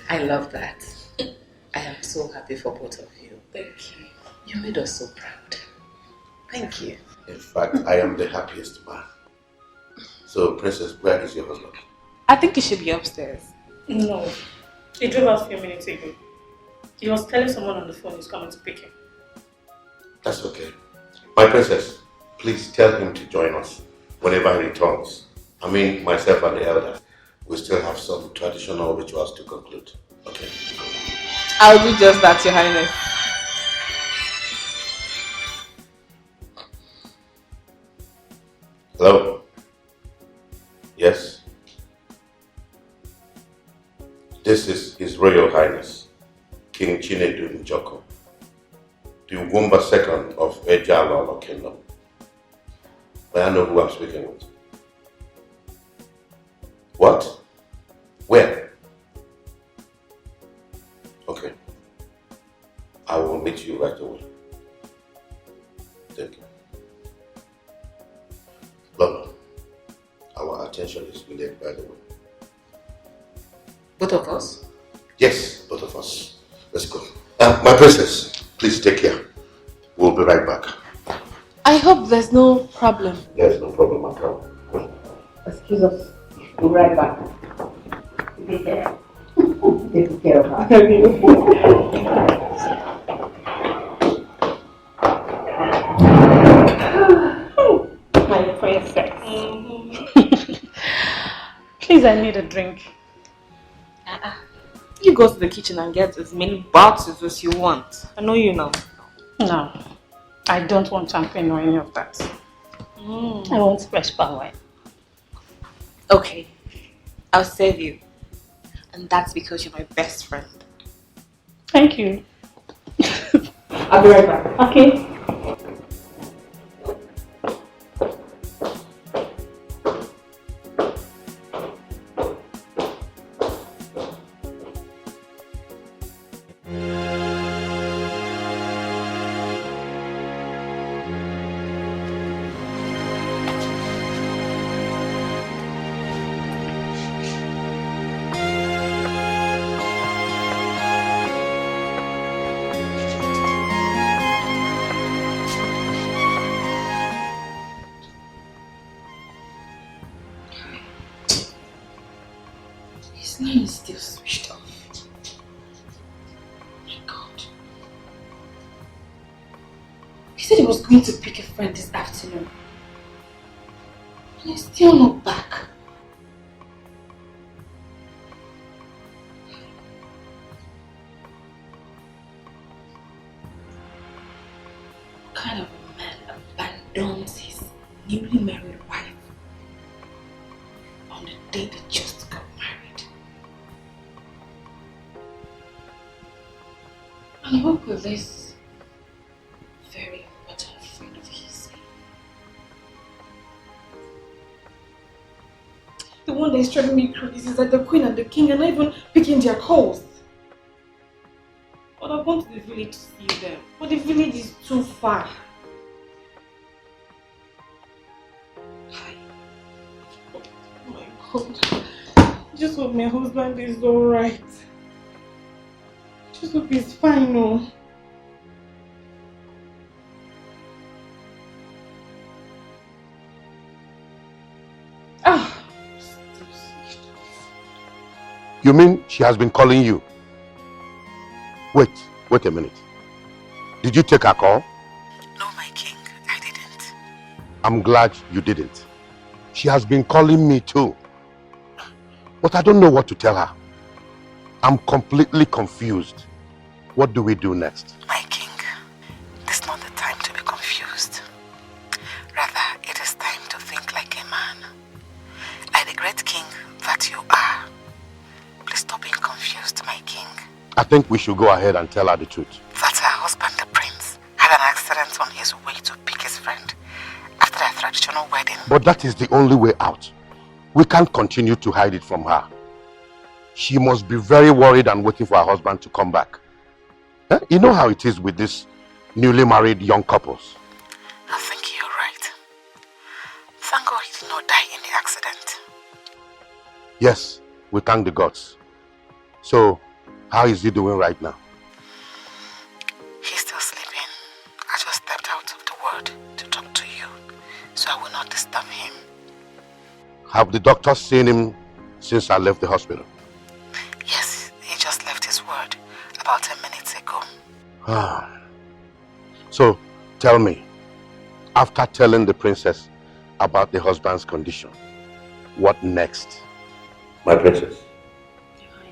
I love that. I am so happy for both of you. Thank you. You made us so proud. Thank you. In fact, I am the happiest man. So, Princess, where is your husband? I think he should be upstairs. No. He drove out a few minutes ago. He was telling someone on the phone he's coming to pick him. That's okay. My princess, please tell him to join us whenever he returns. I mean, myself and the elders, we still have some traditional rituals to conclude. Okay? I'll do just that, Your Highness. Hello? Yes? This is His Royal Highness, King Chinedu Njoko, the Wumba II of Ejala Kingdom. May I know who I'm speaking with? What? Where? Okay. I will meet you right away. Thank you. Look, our attention is needed, by the way. Both of us? Yes, both of us. Let's go. My princess, please take care. We'll be right back. I hope there's no problem. There's no problem at all. Excuse us. We'll be right back. Take care. Take care of her. My princess. Please, I need a drink. You go to the kitchen and get as many bottles as you want. I know you know. No. I don't want champagne or any of that. I want fresh palm wine. Okay. I'll save you. And that's because you're my best friend. Thank you. I'll be right back. Okay. His line is still switched off. My God. He said he was going to pick a friend this afternoon. And he's still not back. What kind of a man abandons his newly married wife on the day they just got married? And what will this very important friend of his be? The one that is driving me crazy is that the queen and the king are not even picking their calls. But I want the village to see them. But the village is too far. Hi. Oh my God. Just hope my husband is alright. Just hope he's fine, no. You mean she has been calling you? Wait a minute. Did you take her call? No, my king, I didn't. I'm glad you didn't. She has been calling me too. But I don't know what to tell her. I'm completely confused. What do we do next? My king, this is not the time to be confused. Rather, it is time to think like a man. Like the great king that you are. Please stop being confused, my king. I think we should go ahead and tell her the truth. That her husband, the prince, had an accident on his way to pick his friend after their traditional wedding. But that is the only way out. We can't continue to hide it from her. She must be very worried and waiting for her husband to come back. You know how it is with these newly married young couples. I think you're right. Thank God he did not die in the accident. Yes, we thank the gods. So, How is he doing right now? He's still sleeping. I just stepped out of the ward to talk to you, so I will not disturb him. Have the doctors seen him since I left the hospital? Yes, he just left his ward about 10 minutes ago. So, tell me, after telling the princess about the husband's condition, what next? My princess,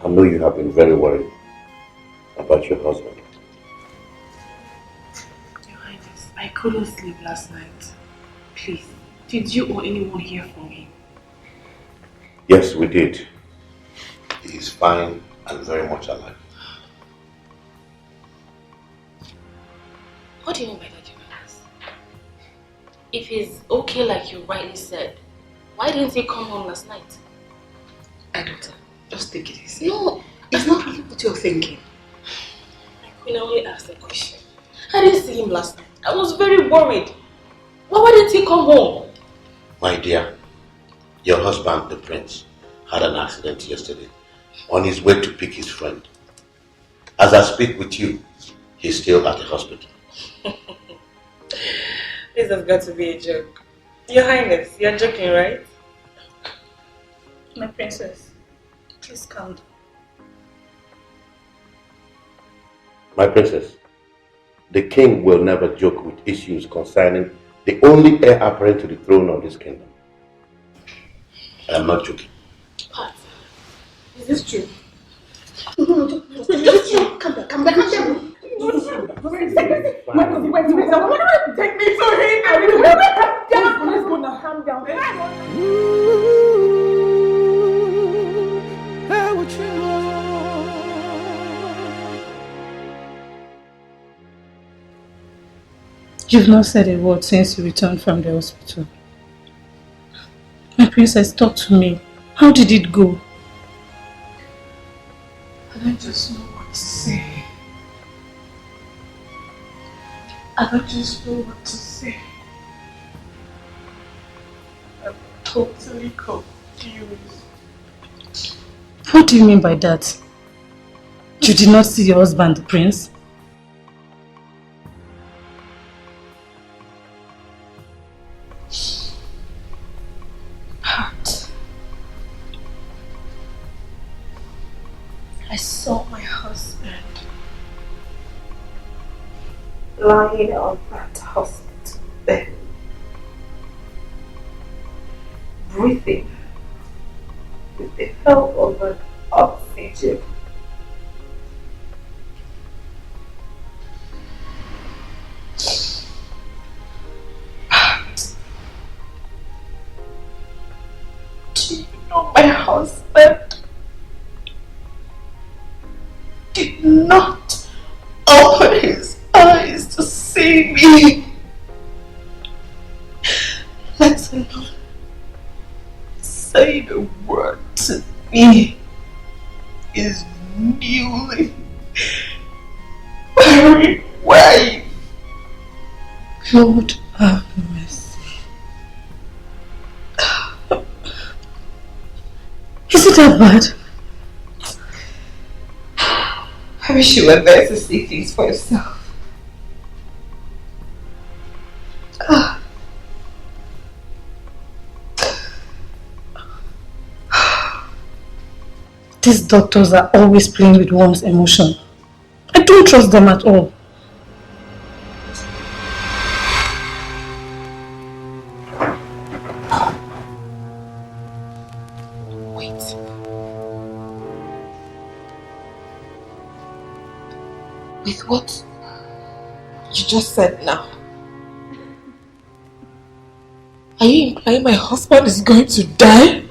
I know you have been very worried about your husband. Your Highness, I couldn't sleep last night. Please, did you or anyone hear from him? Yes, we did. He is fine and very much alive. What do you mean by that, Your Highness? If he's okay like you rightly said, why didn't he come home last night? Doctor, just take it easy. No, It's not really what you're thinking. my queen, I only asked a question. I didn't see him last night. I was very worried. Why didn't he come home? My dear, your husband, the prince, had an accident yesterday on his way to pick his friend. As I speak with you, he's still at the hospital. This has got to be a joke. Your Highness, you're joking, right? My princess, please calm down. My princess, the king will never joke with issues concerning the only heir apparent to the throne of this kingdom. I am not joking. Pat, is this true? Calm down, calm down, calm down. Wait, take me to him. Let's go now, calm down. You've not said a word since you returned from the hospital. My princess, talk to me. How did it go? I don't just know what to say. I don't just know what to say. I'm totally confused. What do you mean by that? You did not see your husband, the prince? I saw my husband lying on that hospital bed, breathing with the help of an oxygen. Do you know my husband did not open his eyes to see me, let alone say the word to me, his newly married wife. Lord have mercy. Is it that bad? I wish you were there to see things for yourself. These doctors are always playing with one's emotion. I don't trust them at all. Wait. With what you just said now, are you implying my husband is going to die?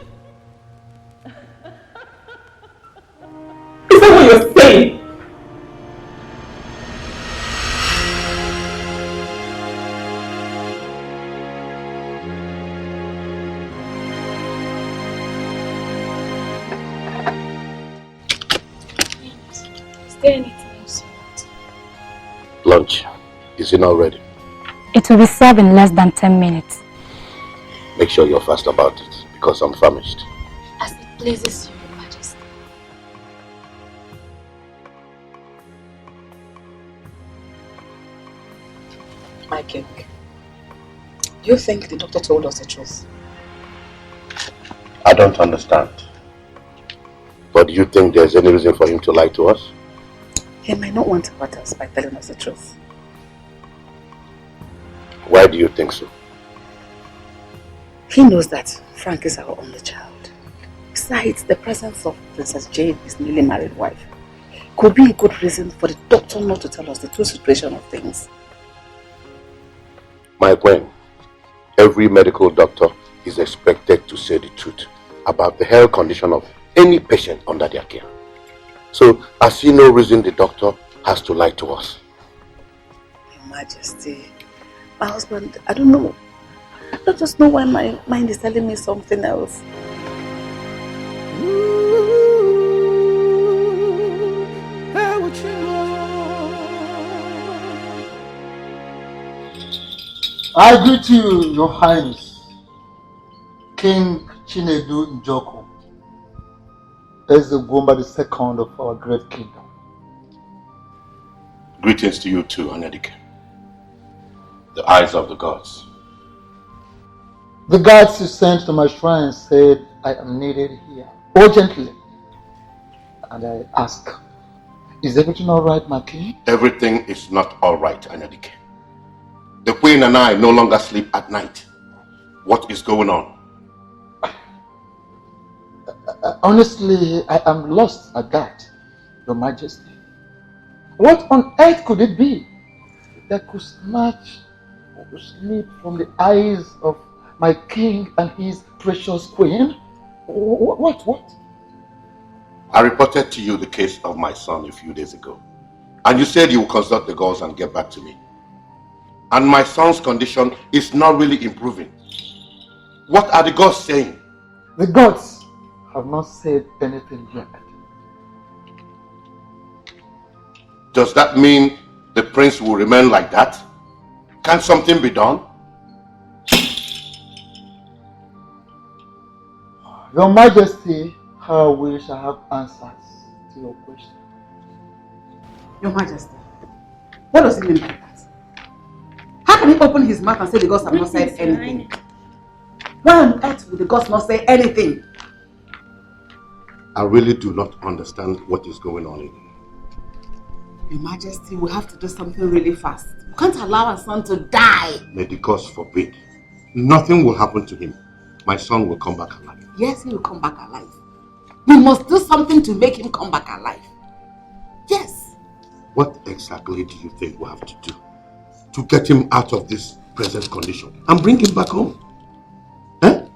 Is that what you're saying? Is there anything else you want? Lunch. Is it not ready? It will be served in less than 10 minutes. Make sure you're fast about it, because I'm famished. As it pleases you, Your Majesty. My king, do you think the doctor told us the truth? I don't understand. But do you think there's any reason for him to lie to us? He might not want to hurt us by telling us the truth. Why do you think so? He knows that Frank is our only child. Besides, the presence of Princess Jane, his newly married wife, could be a good reason for the doctor not to tell us the true situation of things. My queen, every medical doctor is expected to say the truth about the health condition of any patient under their care. So, I see no reason the doctor has to lie to us. Your Majesty, my husband, I don't know. I don't just know why my mind is telling me something else. I greet you, Your Highness, King Chinedu Njoku, as the Gomba II of our great kingdom. Greetings to you too, Anedike. The eyes of the gods. The guards you sent to my shrine said I am needed here urgently. And I ask, is everything all right, my king? Everything is not all right, Anedike. The queen and I no longer sleep at night. What is going on? Honestly, I am lost at that, Your Majesty. What on earth could it be that could snatch sleep from the eyes of my king and his precious queen? What? I reported to you the case of my son a few days ago. And you said you will consult the gods and get back to me. And my son's condition is not really improving. What are the gods saying? The gods have not said anything yet. Does that mean the prince will remain like that? Can something be done? Your Majesty, how we shall have answers to your question. Your Majesty, what does he mean by that? How can he open his mouth and say the gods have not said anything? Why on earth would the gods not say anything? I really do not understand what is going on here. Your Majesty, we have to do something really fast. We can't allow our son to die. May the gods forbid. Nothing will happen to him. My son will come back alive. Yes, he will come back alive. We must do something to make him come back alive. Yes. What exactly do you think we have to do to get him out of this present condition and bring him back home? Eh?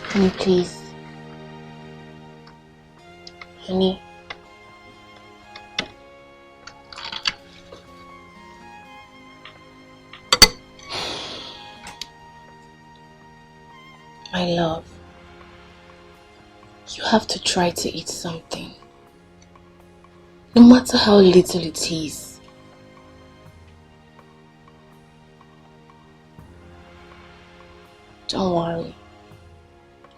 Honey, please. Honey. My love, you have to try to eat something. No matter how little it is. Don't worry.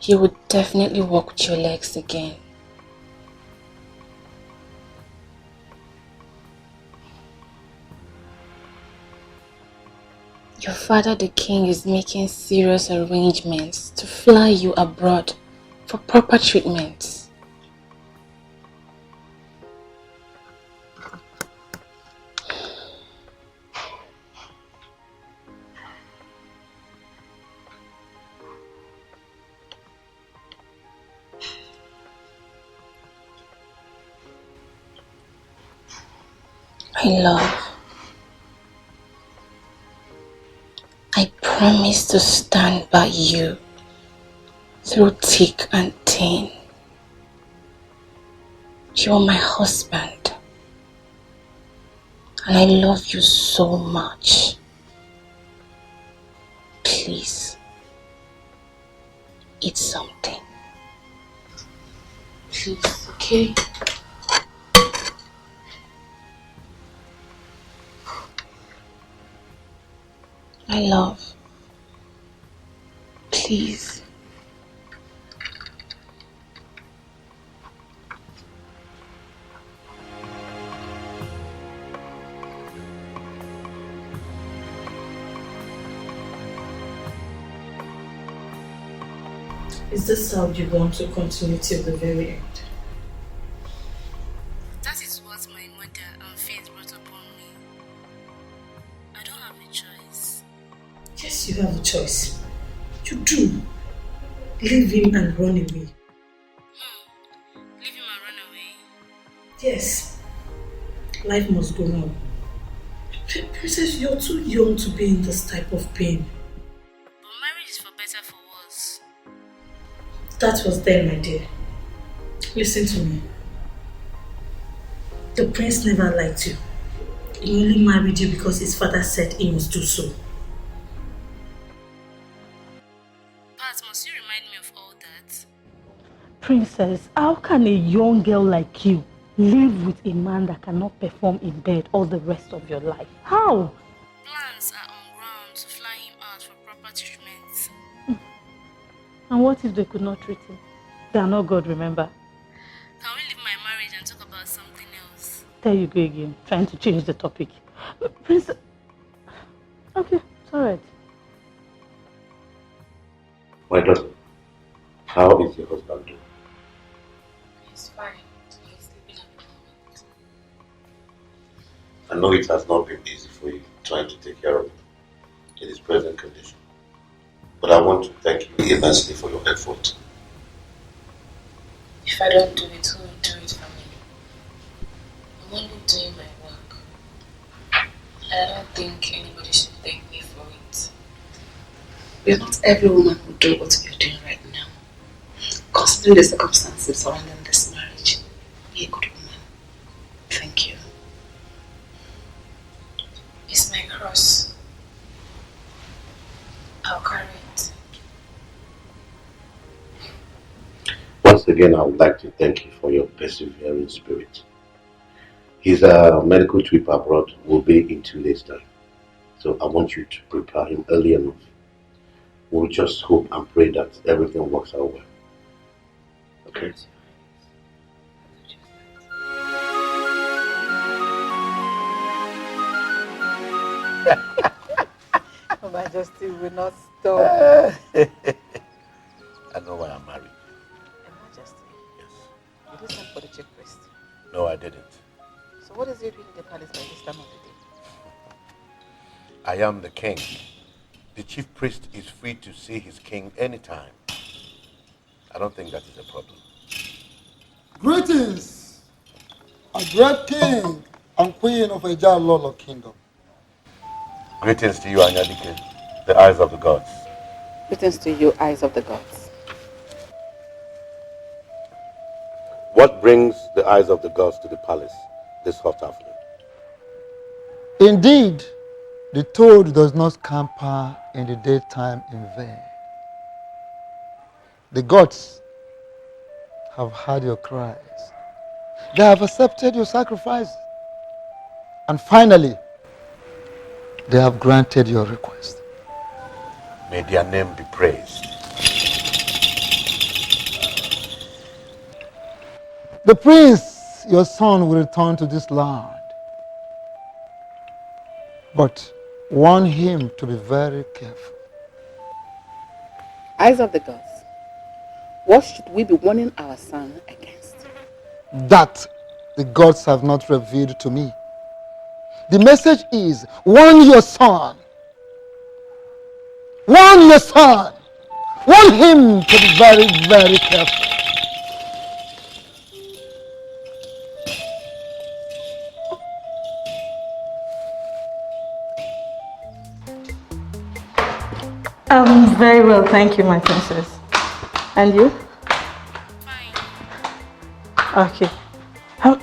You will definitely walk with your legs again. Your father, the king, is making serious arrangements to fly you abroad for proper treatment. My love, I promise to stand by you through thick and thin. You are my husband, and I love you so much. Please, eat something. Please, okay? My love, please. Is this how you want to continue till the very end? That is what my mother and faith brought upon me. I don't have a choice. Yes, you have a choice. You do. Leave him and run away. Leave him and run away? Yes. Life must go on. Princess, you're too young to be in this type of pain. But marriage is for better, for worse. That was then, my dear. Listen to me. The prince never liked you. He only married you because his father said he must do so. Pat, must you remind me of all that? Princess, how can a young girl like you live with a man that cannot perform in bed all the rest of your life? How? Plans are on ground to fly him out for proper treatment. And what if they could not treat him? They are not God, remember? Can we leave my marriage and talk about something else? There you go again, trying to change the topic. Princess... Okay, it's alright. My daughter, how is your husband doing? He's fine. He's sleeping at the moment. I know it has not been easy for you trying to take care of him in his present condition. But I want to thank you immensely for your effort. If I don't do it, who will do it for me? I'm only doing my work. I don't think anybody should thank me for it. You're not every woman who do what you're doing right now. Considering the circumstances surrounding this marriage, be a good woman. Thank you. It's my cross. I'll carry it. Once again, I would like to thank you for your persevering spirit. His medical trip abroad will be in 2 days' time. So I want you to prepare him early enough. We'll just hope and pray that everything works out well. Okay? Your Majesty will not stop. I know why I'm married. Your Majesty, Yes. did you send for the chief priest? No, I didn't. So what is he doing in the palace by this time of the day? I am the king. The chief priest is free to see his king anytime. I don't think that is a problem. Greetings, a great king and queen of a Lolo kingdom. Greetings to you, Anyadike, the eyes of the gods. Greetings to you, eyes of the gods. What brings the eyes of the gods to the palace this hot afternoon? Indeed, the toad does not scamper in the daytime in vain. The gods have heard your cries. They have accepted your sacrifice. And finally, they have granted your request. May their name be praised. The prince, your son, will return to this land. But warn him to be very careful. Eyes of the gods, what should we be warning our son against? That the gods have not revealed to me. The message is, warn your son. Warn your son. Warn him to be very, very careful. Very well, thank you, my princess. And you? Fine. Okay. How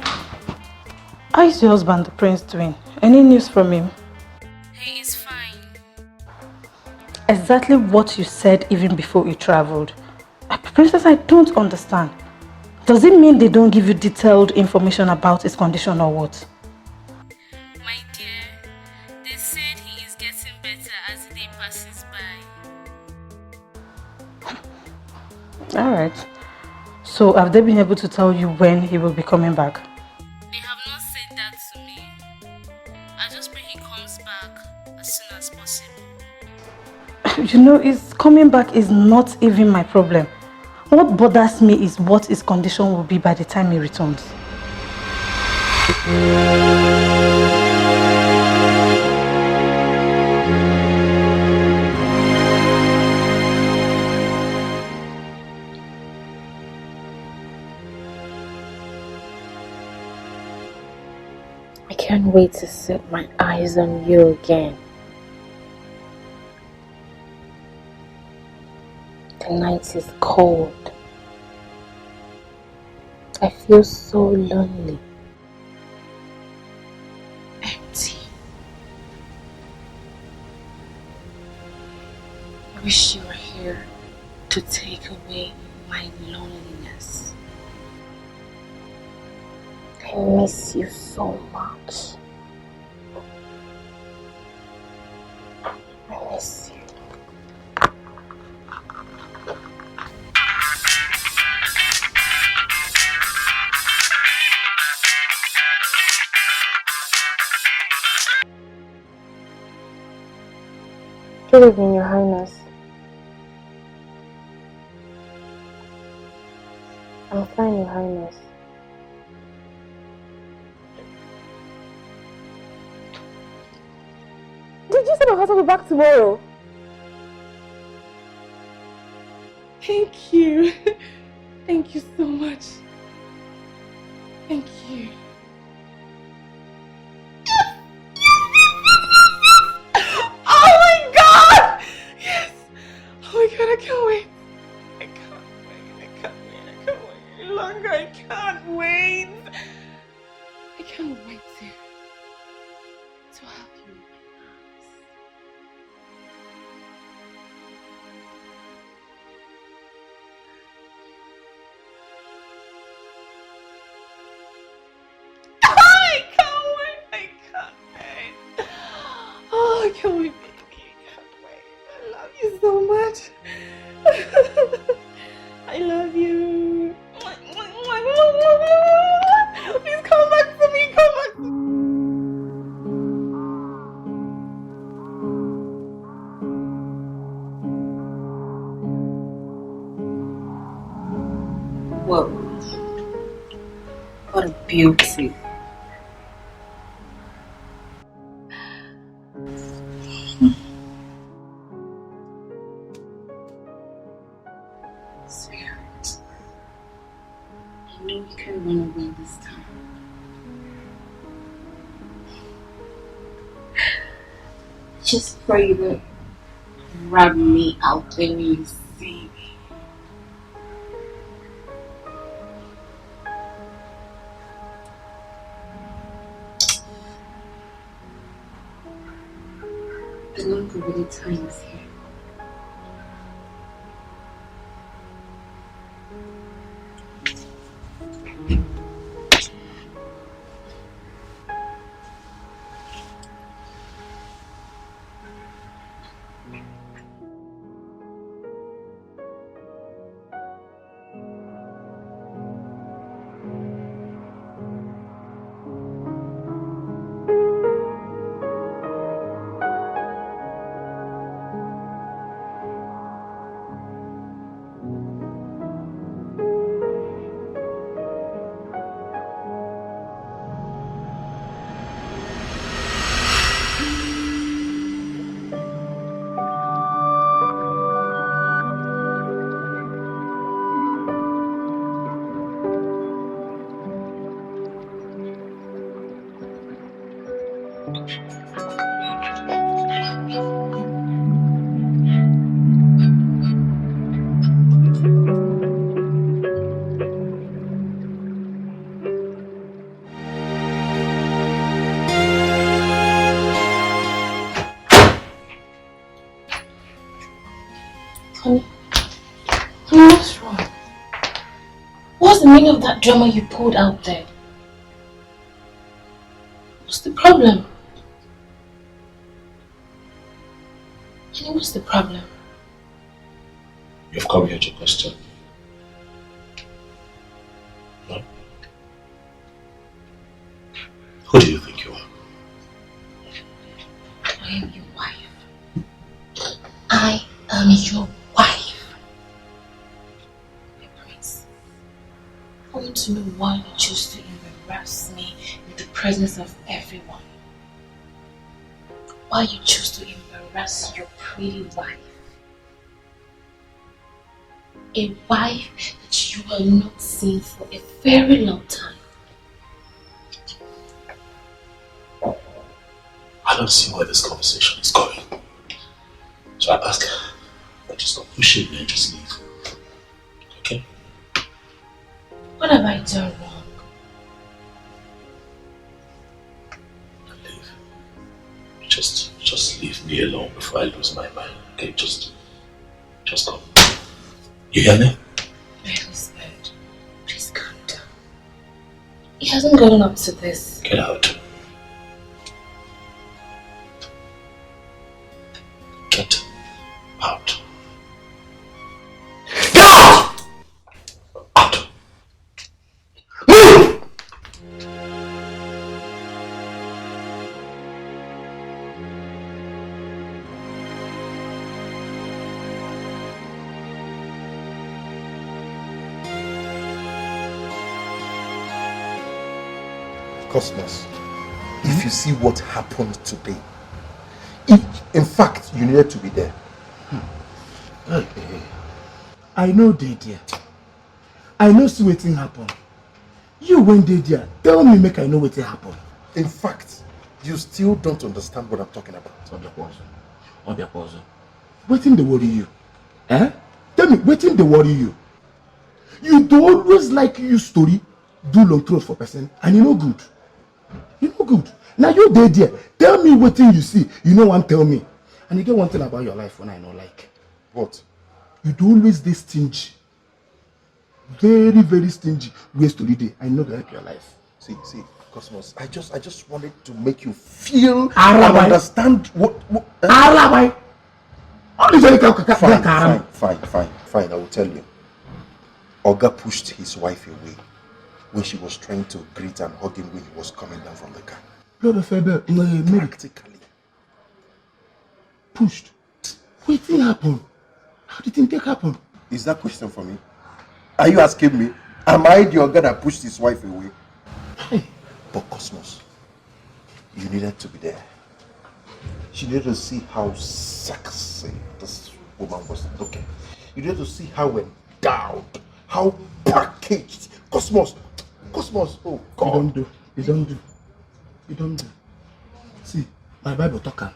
is your husband, the prince, doing? Any news from him? He is fine. Exactly what you said even before you traveled. Princess, I don't understand. Does it mean they don't give you detailed information about his condition or what? My dear, they said he is getting better as the day Alright. So have they been able to tell you when he will be coming back? They have not said that to me. I just pray he comes back as soon as possible. You know, his coming back is not even my problem. What bothers me is what his condition will be by the time he returns. I can't wait to set my eyes on you again. The night is cold. I feel so lonely. Empty. I wish you were here to take away my loneliness. I miss you so much. I miss you. Good evening, Your Highness. I'm fine, Your Highness. Did you say my husband will be back tomorrow? Thank you. Thank you so much. Thank you. Oh my God! Yes! Oh my God, I can't wait. I can't wait. I can't wait. I can't wait any longer. I can't wait. I can't wait to have you in my arms. I can't wait. I can't wait. Oh, I can't wait, baby. I can't wait. I love you so much. I love you. Please come back to me. Come back to me. Whoa. What a beauty. Sweetheart, I know you can run away this time. Just pray that grab me out there when you see me. The longer really time is here. Honey, what's wrong? What's the meaning of that drama you pulled out there? What's the problem? Honey, what's the problem? You've come here to question. Who do you think you are? I am your wife. I am your wife. My prince, I want to know why you choose to embarrass me in the presence of everyone. Why you choose to embarrass your pretty wife. A wife that you have not seen for a very long time. I don't see where this conversation is going. So I ask her, I just stop pushing me and just leave. Okay? What have I done wrong? Leave. Just leave me alone before I lose my mind. Okay, just go. You hear me? My husband, please calm down. He hasn't gotten up to this. Get out. Get out. Get out! Out. Move! Cosmos, if you see what happened today, in fact, you needed to be there. I know they there. I know see wetin happen. You went there. Tell me make I know wetin happen. In fact, you still don't understand what I'm talking about. Obiapozo. Wetin dey worry you? Eh? Tell me, wetin dey worry you? You do always like use story, do long throat for person, and you no good. You no good. Now you dey there. Tell me wetin you see. You no wan tell me. And you get one thing about your life when I no like. What? You do always dey stingy. Very, very stingy. Waste to dey. I know go help your life. See, Cosmos, I just wanted to make you feel and understand what Arabai. Fine, I will tell you. Oga pushed his wife away when she was trying to greet and hug him when he was coming down from the car. Practically. Pushed. Wetin happen? How did it happen? Is that question for me? Are you asking me? Am I the Oga that pushed his wife away? Hey. But Cosmos, you needed to be there. She needed to see how sexy this woman was looking. You needed to see how endowed, how packaged. Cosmos, oh God. You don't do. See, my Bible talk am.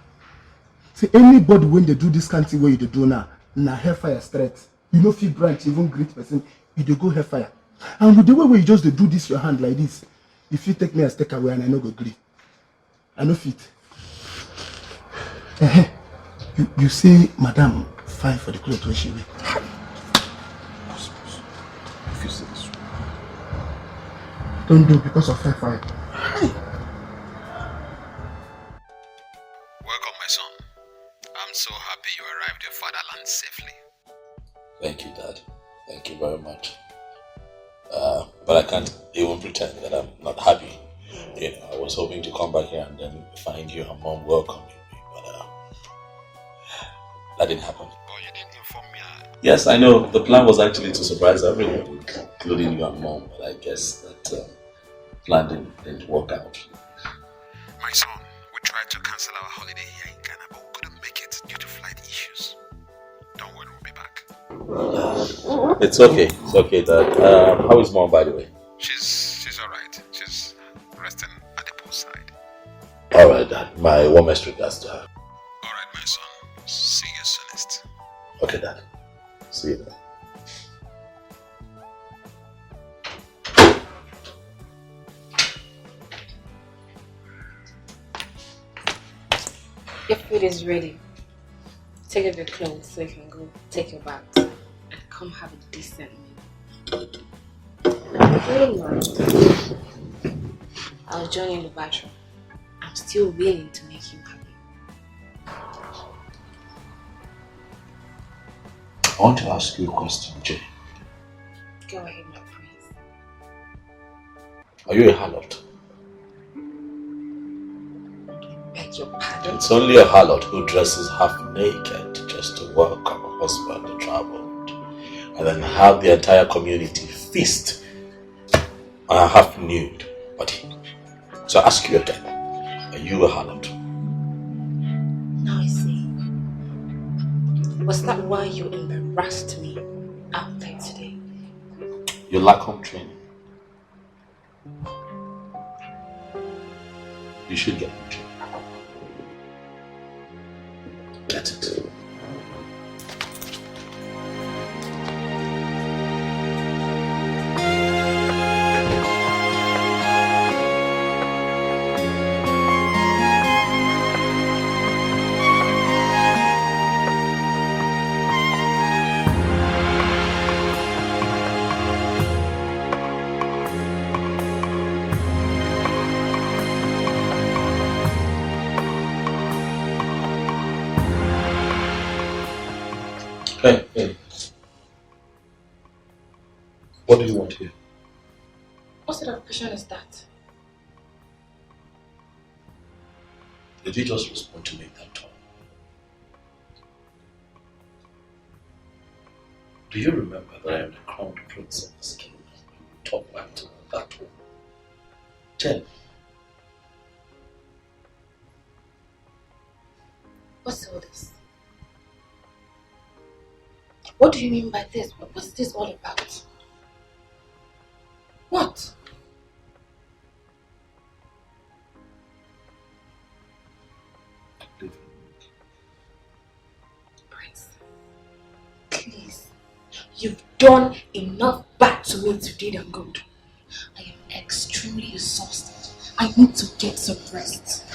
See, anybody when they do this kind of thing where you do now, na hellfire straight. You know, fit branch, even great person, you dey go hellfire. And with the way where you just dey do this your hand like this, if you take me as take away and I no go gree. I no fit. You say, Madam, fine for the clothes where she wear. If you say this, don't do because of hellfire. Welcome, my son. I'm so happy you arrived your fatherland safely. Thank you, Dad. Thank you very much. But I can't even pretend that I'm not happy. You know, I was hoping to come back here and then find you and Mom welcoming me, but that didn't happen. Oh, you didn't inform me. Yes, I know. The plan was actually to surprise everyone, including you and Mom, but I guess that plan didn't work out. My son, we tried to cancel our holiday here in Ghana, but we couldn't make it due to flight issues. Don't worry, we'll be back. It's okay, Dad. How is Mom, by the way? She's alright. She's resting at the poolside. Alright, Dad. My warmest regards to her. Alright, my son. See you soonest. Okay, Dad. See you then. Your food is ready. Take off your clothes so you can go take your bath and come have a decent meal. I'll join you in the bathroom. I'm still willing to make you happy. I want to ask you a question, Jay. Go ahead, my prince. Are you a harlot? beg your pardon? It's only a harlot who dresses half naked just to welcome a husband who traveled, and then have the entire community feast on a half nude body. So I ask you again, are you a harlot? Now I see. Was that why you embarrassed me out there today? You lack home training. You should get home training. Get it. Hey. What do you want here? What sort of question is that? Did you just respond to me that tone? Do you remember that I am the crown prince of this kingdom? You talk back to me that tone. Jen. What's all this? What do you mean by this? What's this all about? What? Prince, please. You've done enough bad to me today than good. I am extremely exhausted. I need to get some rest.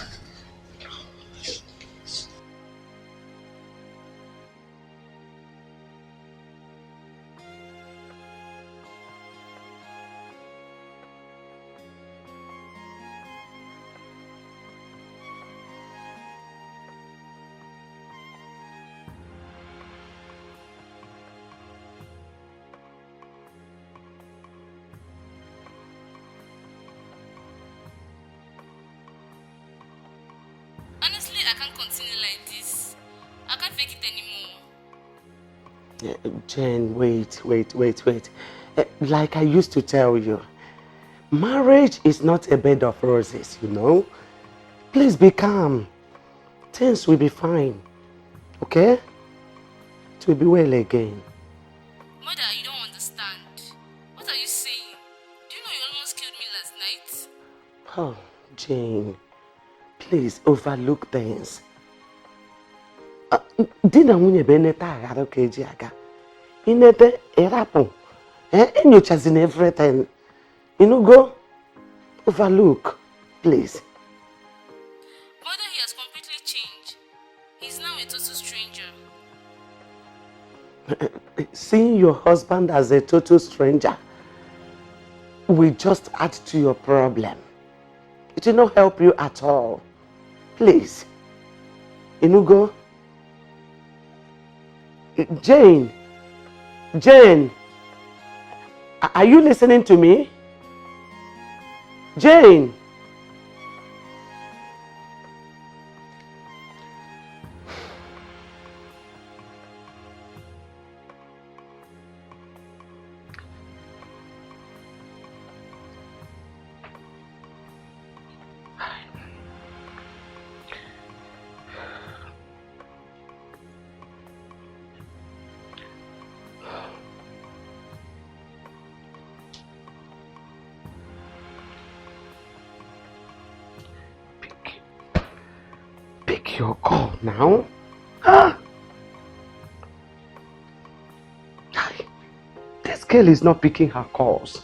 Honestly, I can't continue like this. I can't fake it anymore. Jen, wait. Like I used to tell you, marriage is not a bed of roses, you know? Please be calm. Things will be fine. Okay? It will be well again. Mother, you don't understand. What are you saying? Do you know you almost killed me last night? Oh, Jane, please overlook things. Di na nwunye bụ eneta aghara ka eji aga. Inete ịrapụ. Enyochazina everything. You know, go overlook, please. Mother, he has completely changed. He's now a total stranger. Seeing your husband as a total stranger will just add to your problem. It will not help you at all. Please. Inugo. Jane. Are you listening to me? Jane. Pick your call now. This girl is not picking her calls.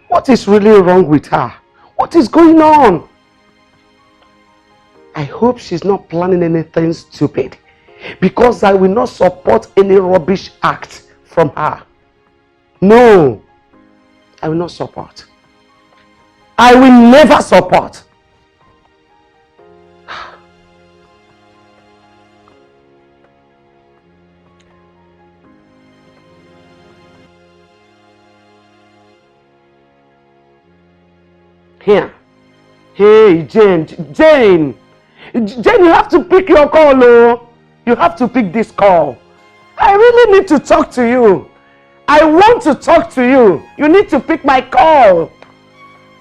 What is really wrong with her? What is going on? I hope she's not planning anything stupid, because I will not support any rubbish act from her. No, I will not support. I will never support. Here, Hey, Jane, Jane, you have to pick your call, oh. You have to pick this call. I really need to talk to you. I want to talk to you. You need to pick my call.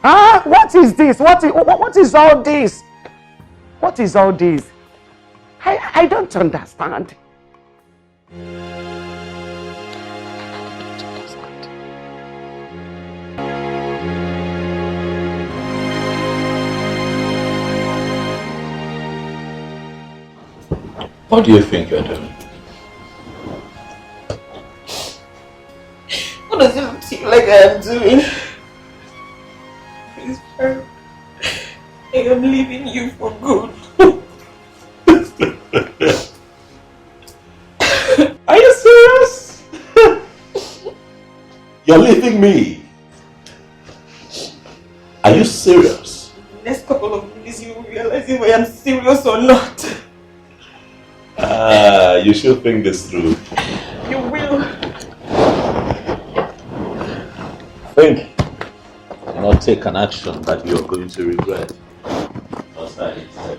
Huh? What is this? What is all this? What is all this? I don't understand. What do you think you're doing? What does it look to you like I am doing? Please, Farrell. I am leaving you for good. Are you serious? You're leaving me? Are you serious? In the next couple of minutes, you will realize if I am serious or not. You should think this through. You will. Think. Do not take an action that you're going to regret. Just like it said.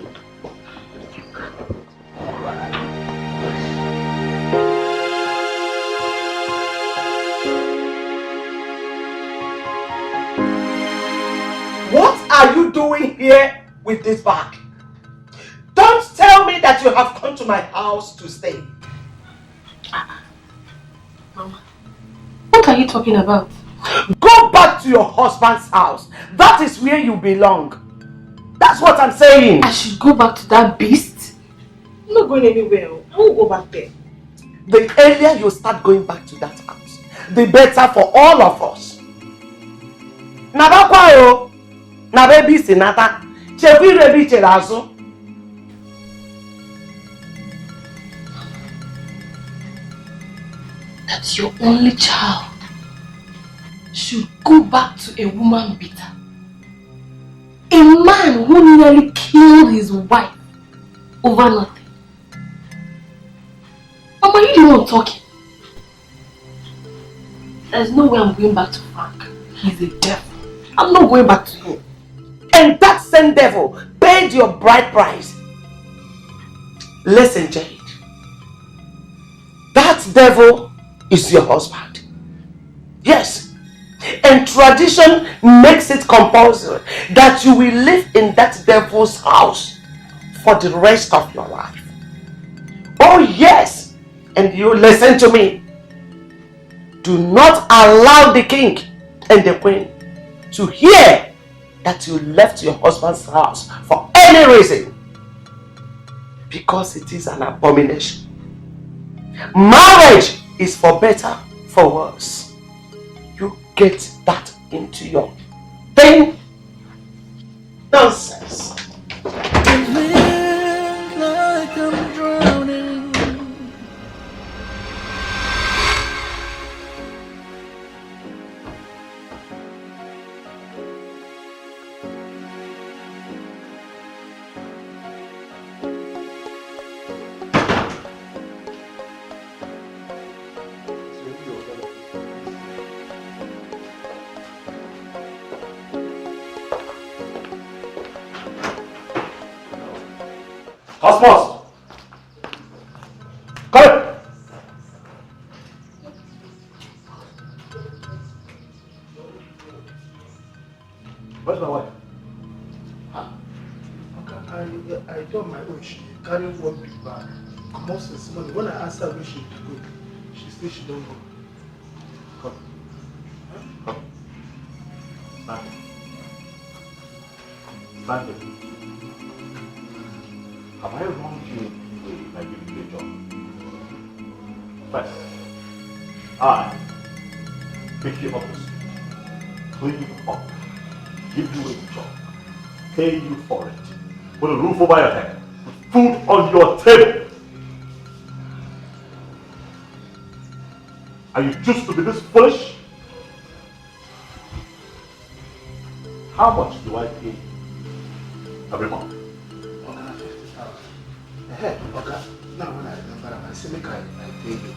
What are you doing here with this bag? Don't tell me that you have come to my house to stay. Mama, what are you talking about? Go back to your husband's house. That is where you belong. That's what I'm saying. I should go back to that beast? I'm not going anywhere. I won't go back there. The earlier you start going back to that house, the better for all of us. Nabakwayo, nabebi sinata, chevi rebi cherazo. That your only child should go back to a woman beater. A man who nearly killed his wife over nothing. Mama, you the one talking. There's no way I'm going back to Frank. He's a devil. I'm not going back to him. And that same devil paid your bride price. Listen, Jade. That devil is your husband. Yes. And tradition makes it compulsory that you will live in that devil's house for the rest of your life. Oh yes. And you listen to me. Do not allow the king and the queen to hear that you left your husband's house for any reason. Because it is an abomination. Marriage is for better, for worse. You get that into your thing. Nonsense. Like I'm drowning. Cosmos! Come! Where's my wife? Okay, I told my own she carry one big bag. Come out since morning. When I asked her where she to go, she said she don't go. Come. Come. Stand here. Stand here. Have I wronged you in any way by giving you a job? First, I pick you up the street, clean you up, give you a job, pay you for it, put a roof over your head, put food on your table. And you choose to be this foolish? How much do I pay you every month? Hey, okay. Now when I remember, I say make I pay you.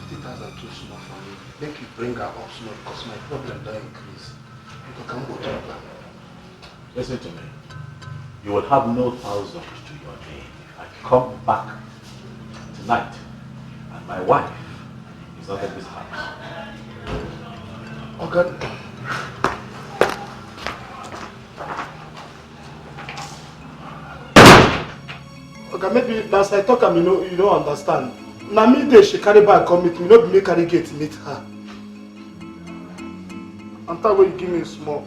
50,000 too small for me. Make you bring her up small because my problem don't increase. You can go to the plan. Listen to me. You will have no thousands to your name if I come back tonight and my wife is not in this house. Okay. Okay, maybe as I talk, you don't understand. Now me day she carry back come meet me, not me carry gate meet her. And that way you give me a small.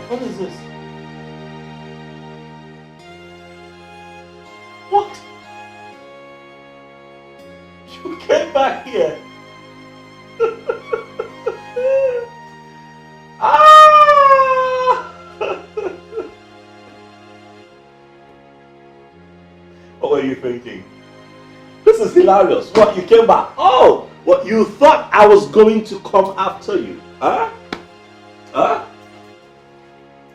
What is this? What? You came back here. Ah! What were you thinking? This is hilarious. What, you came back? Oh! What, you thought I was going to come after you? Huh? Huh?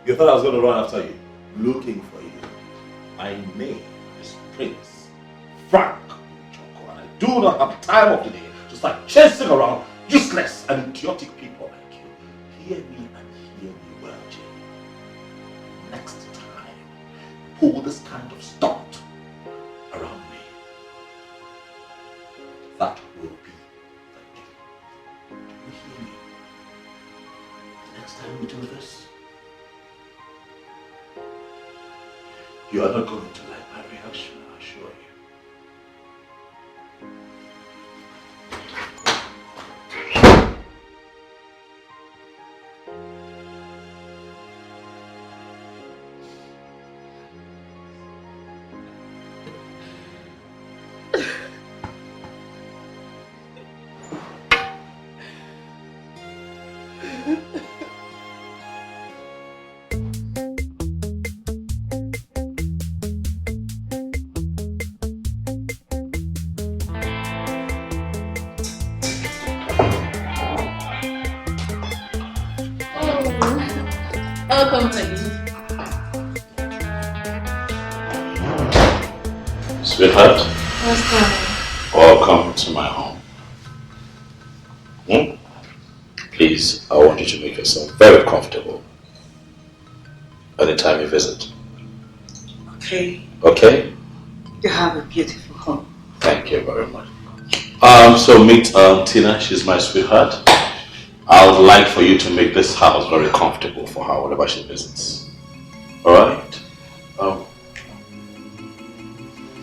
You thought I was going to run after you? Looking for you. My name is Prince Frank Choco, and I do not have time of the day to start chasing around useless and idiotic people like you. Hear me and hear me well, Jane. Next time, pull this kind of stunt around me. That will be the end. Do you hear me? The next time we do this, you are not going to like my reaction, I assure you. Welcome to me. Sweetheart, What's coming? welcome to my home. Please, I want you to make yourself very comfortable anytime you visit. Okay. Okay? You have a beautiful home. Thank you very much. So meet Tina, she's my sweetheart. I would like for you to make this house very comfortable for her whenever she visits. Alright?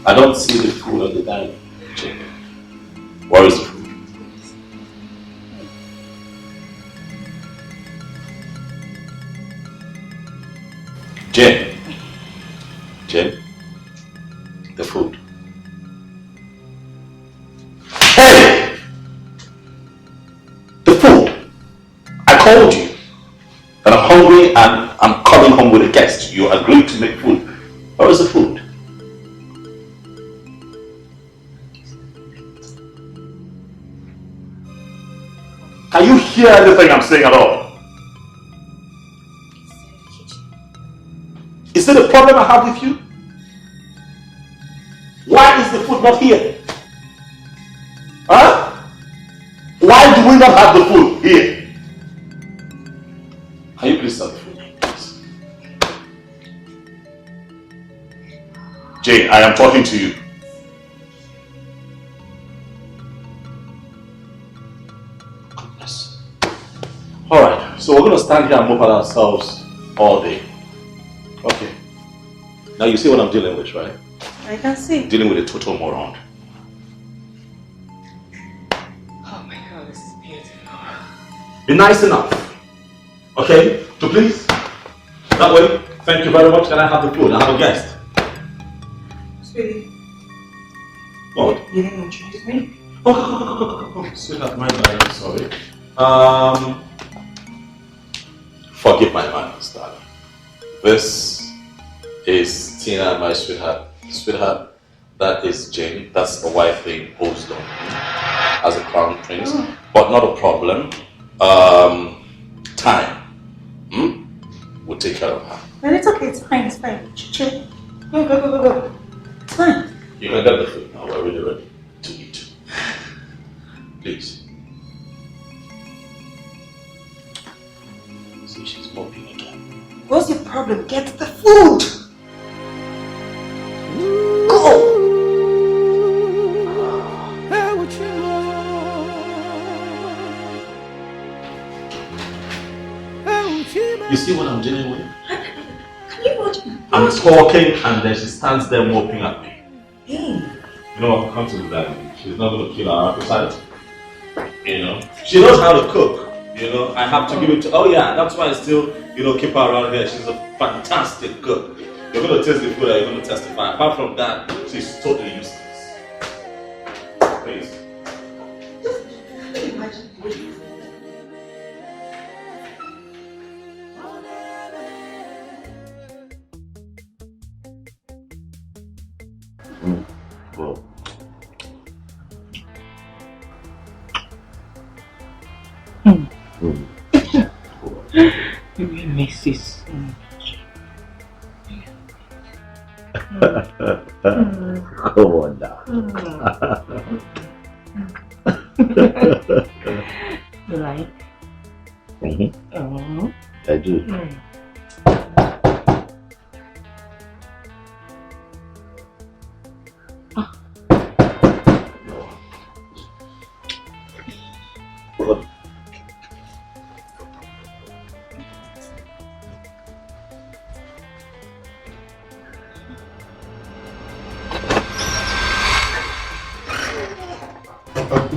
I don't see the food on the dining table. Where is the food? Jane. Jane? The food. Hey! The food! I called you that I'm hungry and I'm coming home with a guest. You agreed to make food. Where is the food? Can you hear anything I'm saying at all? Is it a problem I have with you? Why is the food not here? Huh? Why do we not have the food here? Can you please serve the food, please? Jane, I am talking to you. Goodness. Alright, so we're going to stand here and mope at ourselves all day. Okay. Now you see what I'm dealing with, right? I can see. Dealing with a total moron. Oh my God, this is beautiful. Be nice enough. Okay? To please? That way. Thank you very much. Can I have the food? I have a guest. Sweetie. What? You didn't introduce me? Oh, sweetheart, my bad. I'm sorry. Forgive my manners, darling. This is Tina, my sweetheart. Sweetheart, that is Jane. That's the wife they imposed on me as a crown prince. But not a problem. Time. We'll take care of her. And it's okay, it's fine, it's fine. Chill. Go. It's fine. You can get the food now. We're really ready to eat. Please. See, she's mopping again. What's your problem? Get the food! Go! You see what I'm dealing with? Can you watch me? I'm talking and then she stands there mopping at me. Hey. You know what? Come to the dining. She's not going to kill our appetite. You know? She knows how to cook. You know? I have to give it to... Oh yeah, that's why I still, keep her around here. She's a fantastic cook. You're going to taste the food and you're going to testify. Apart from that, she's totally useless. Please. Just imagine the way. Well. You miss it so much. Come on now. You like? Oh. I do.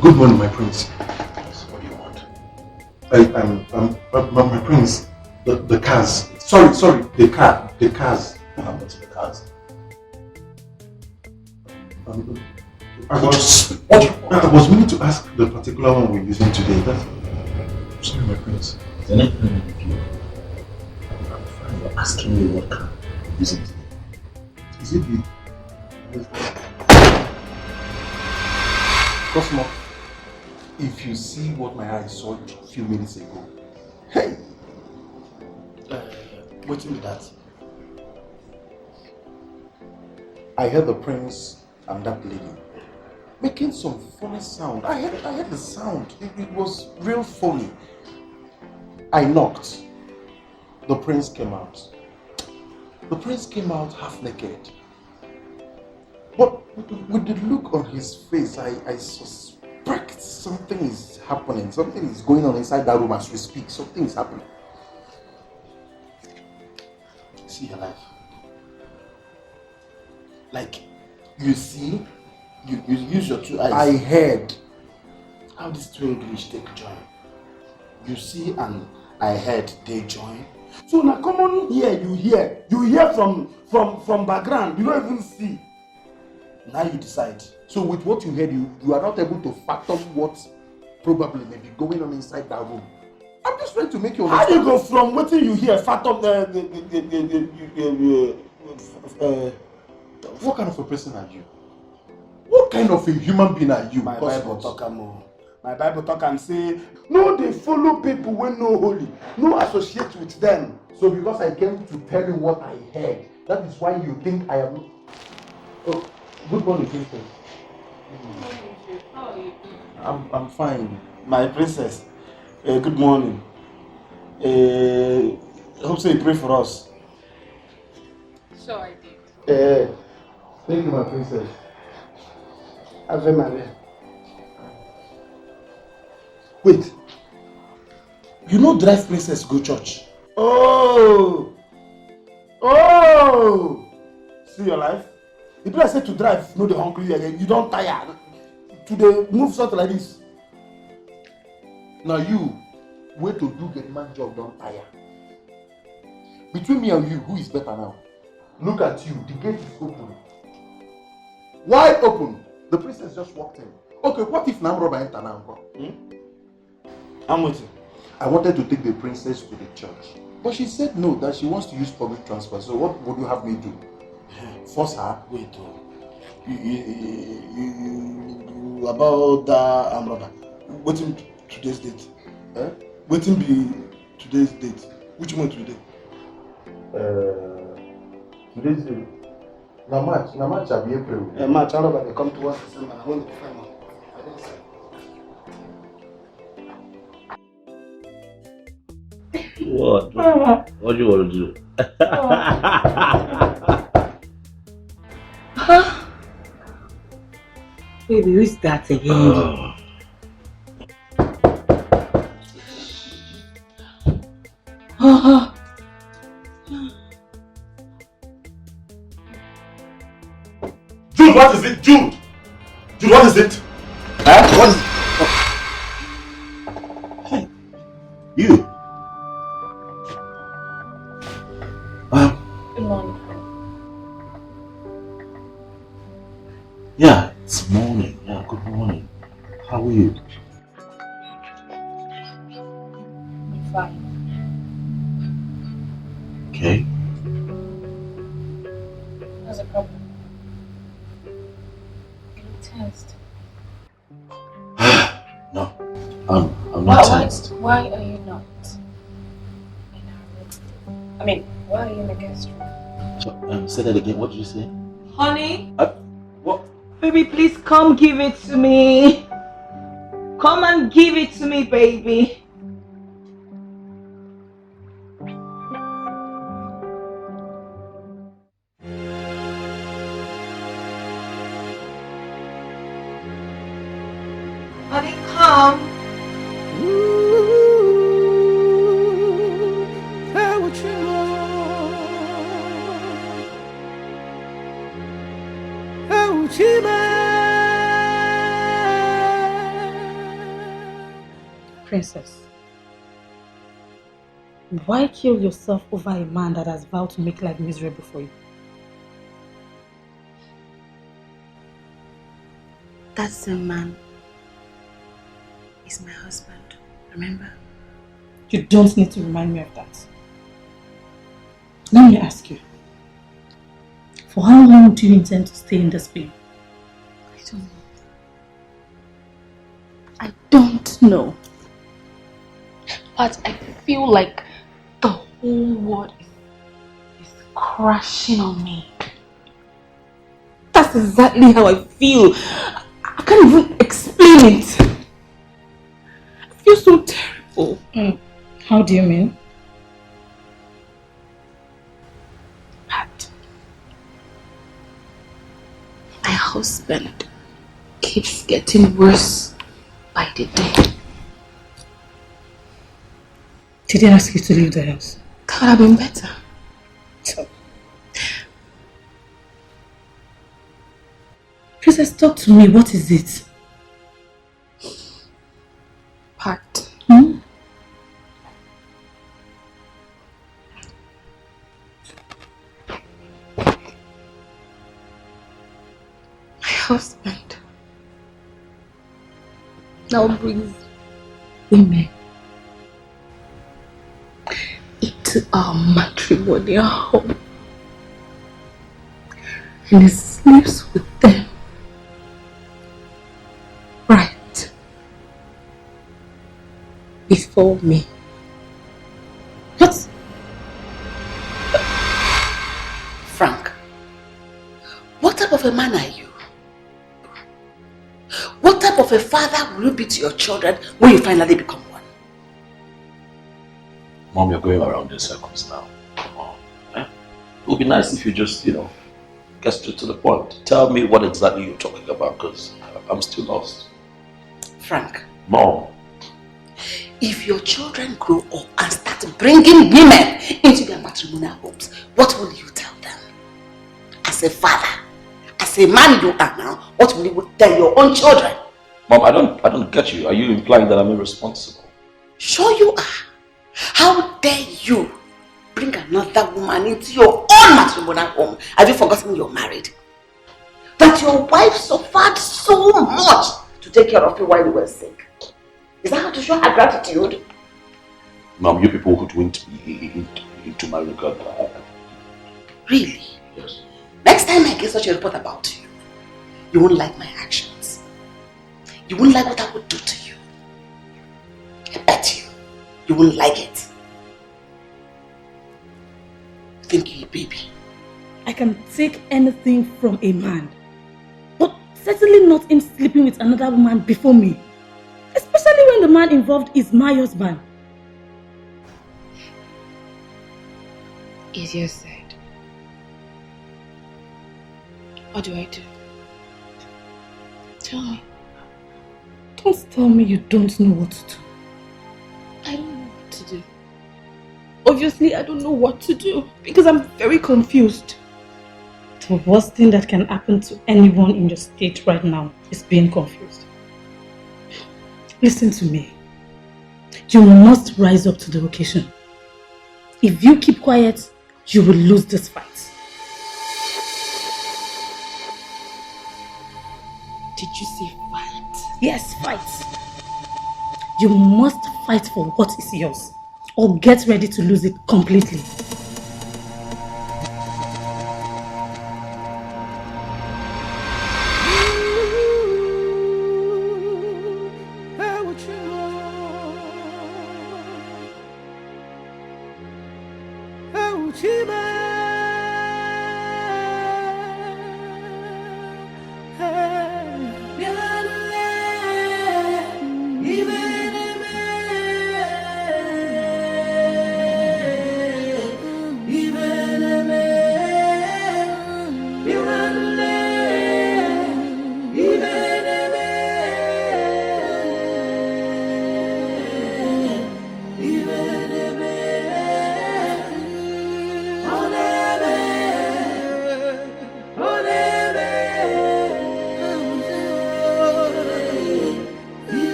Good morning, my prince. What do you want? My prince, the cars. Sorry, the cars. How much the cars? I was meaning to ask the particular one we're using today. Sorry, my prince. Is there anything with you? I'm fine. You're asking me what car we're using today. Is it the... Cosmo, if you see what my eyes saw a few minutes ago, hey! What's with that? I heard the prince and that lady making some funny sound. I heard the sound. It was real funny. I knocked. The prince came out. The prince came out half naked. But with the look on his face, I suspect something is happening. Something is going on inside that room as we speak. Something is happening. See your life. Like, you see, you use your two eyes. I heard how these two English take join. You see and I heard they join. So now come on here, you hear from background, you don't even see. Now you decide. So with what you heard, you are not able to fathom what probably may be going on inside that room. I'm just trying to make you understand. How do you go from what you hear, fathom what kind of a person are you? What kind of a human being are you? My Bible talk and say, no, they follow people when no holy, no associate with them. So because I came to tell you what I heard, that is why you think I am. Oh, good morning, princess. How are you? I'm fine, my princess. Good morning. Hope so you pray for us. Sure, I did. Thank you, my princess. Ave Maria. Wait. You know drive princess go church? Oh! See your life? The place said to drive, no, the hungry again. You don't tire. To move something like this. Now you, way to do get man job, don't tire. Between me and you, who is better now? Look at you, the gate is open. Wide open. The princess just walked in. Okay, what if Namroba enter now? I'm waiting. I wanted to take the princess to the church. But she said no, that she wants to use public transport. So what would you have me do? Force her? Wait, you about that Amroba. What's today's date? Waiting be today's date. Which month today? Today's date. Na March I be April. March, all over they come to us December. I want to find out. What? What do you want to do? Baby, who is that again? Jude, what is it? Jude! Jude, what is it? What is it? Oh. You. Good morning. Yeah, it's morning. Yeah, good morning. How are you? I'm fine. Okay. What's the problem? You look tensed. No, I'm not tensed. Why are you not in our room? I mean, why are you in the guest room? So, say that again. What did you say? Honey? What? Baby, please come give it to me. Come and give it to me, baby. Honey, come. Princess, why kill yourself over a man that has vowed to make life miserable for you? That same man is my husband, remember? You don't need to remind me of that. Let me ask you, for how long do you intend to stay in this pain? I don't know. I don't know. But I feel like the whole world is crashing on me. That's exactly how I feel. I can't even explain it. I feel so terrible. How do you mean? But my husband keeps getting worse by the day. Did he ask you to leave the house? Could have been better. So, Princess, talk to me. What is it? Pat. My husband now brings women into our matrimonial home and he sleeps with them right before me. What? Frank, what type of a man are you? What type of a father will you be to your children when you finally become one? Mom, you're going around in circles now. Come on. It would be nice if you just, get straight to the point. Tell me what exactly you're talking about, because I'm still lost. Frank. Mom. If your children grow up and start bringing women into their matrimonial homes, what will you tell them? As a father, as a man you are now, what will you tell your own children? Mom, I don't get you. Are you implying that I'm irresponsible? Sure you are. How dare you bring another woman into your own matrimonial home? Have you forgotten you're married? That your wife suffered so much to take care of you while you were sick. Is that how to show her gratitude? Mom, you people hoodwinked me into my regard. Really? Yes. Next time I get such a report about you, you won't like my actions. You won't like what I would do to you. I bet you. You wouldn't like it. Think you, baby. I can take anything from a man, but certainly not him sleeping with another woman before me. Especially when the man involved is my husband. Easier said. What do I do? Tell me. Don't tell me you don't know what to do. I don't know what to do. Obviously, I don't know what to do because I'm very confused. The worst thing that can happen to anyone in your state right now is being confused. Listen to me. You must rise up to the occasion. If you keep quiet, you will lose this fight. Did you say fight? Yes, fight. You must fight for what is yours, or get ready to lose it completely.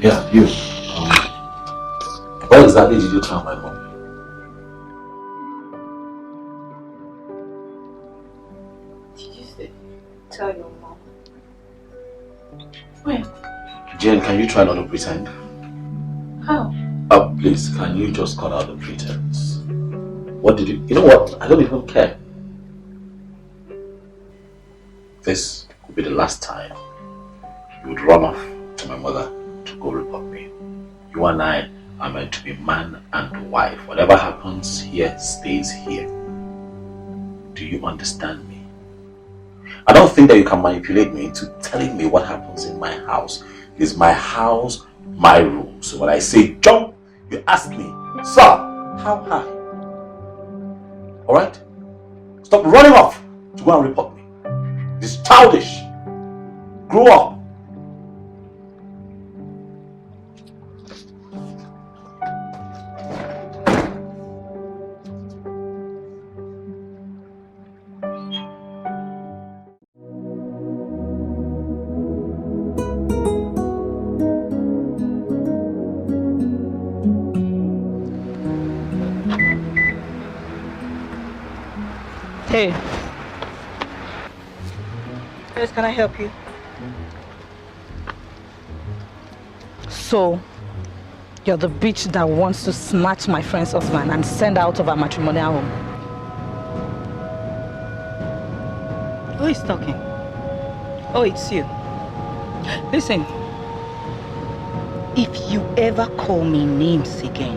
Yeah, you. What exactly did you tell my mom? Did you say tell your mom? When? Jane, can you try not to pretend? How? Please, can you just cut out the pretense? What did you... You know what? I don't even care. This could be the last time you would run off to my mother to go report me. You and I are meant to be man and wife. Whatever happens here stays here. Do you understand me? I don't think that you can manipulate me into telling me what happens in my house. It is my house, my rules. So when I say jump, you ask me, sir, how high? Alright? Stop running off to go and report me. It's childish. Grow up. Hey. Yes, can I help you? So, you're the bitch that wants to snatch my friend's husband and send her out of our matrimonial home. Who is talking? Oh, it's you. Listen. If you ever call me names again,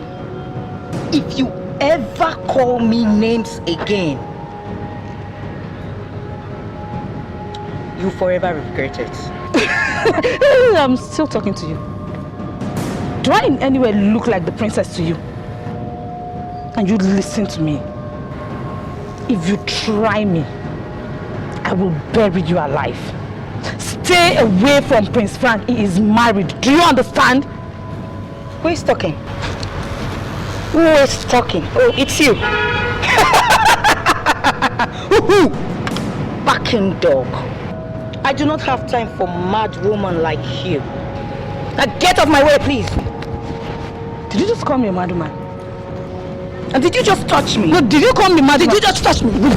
if you ever call me names again, you forever regret it. I'm still talking to you. Do I in any way look like the princess to you? And you listen to me. If you try me, I will bury you alive. Stay away from Prince Frank. He is married. Do you understand? Who is talking? Who is talking? Oh, it's you. Backing dog. I do not have time for mad woman like you. Now get off my way, please. Did you just call me a mad woman? And did you just touch me? No, did you call me mad? Did you just touch me? Did you?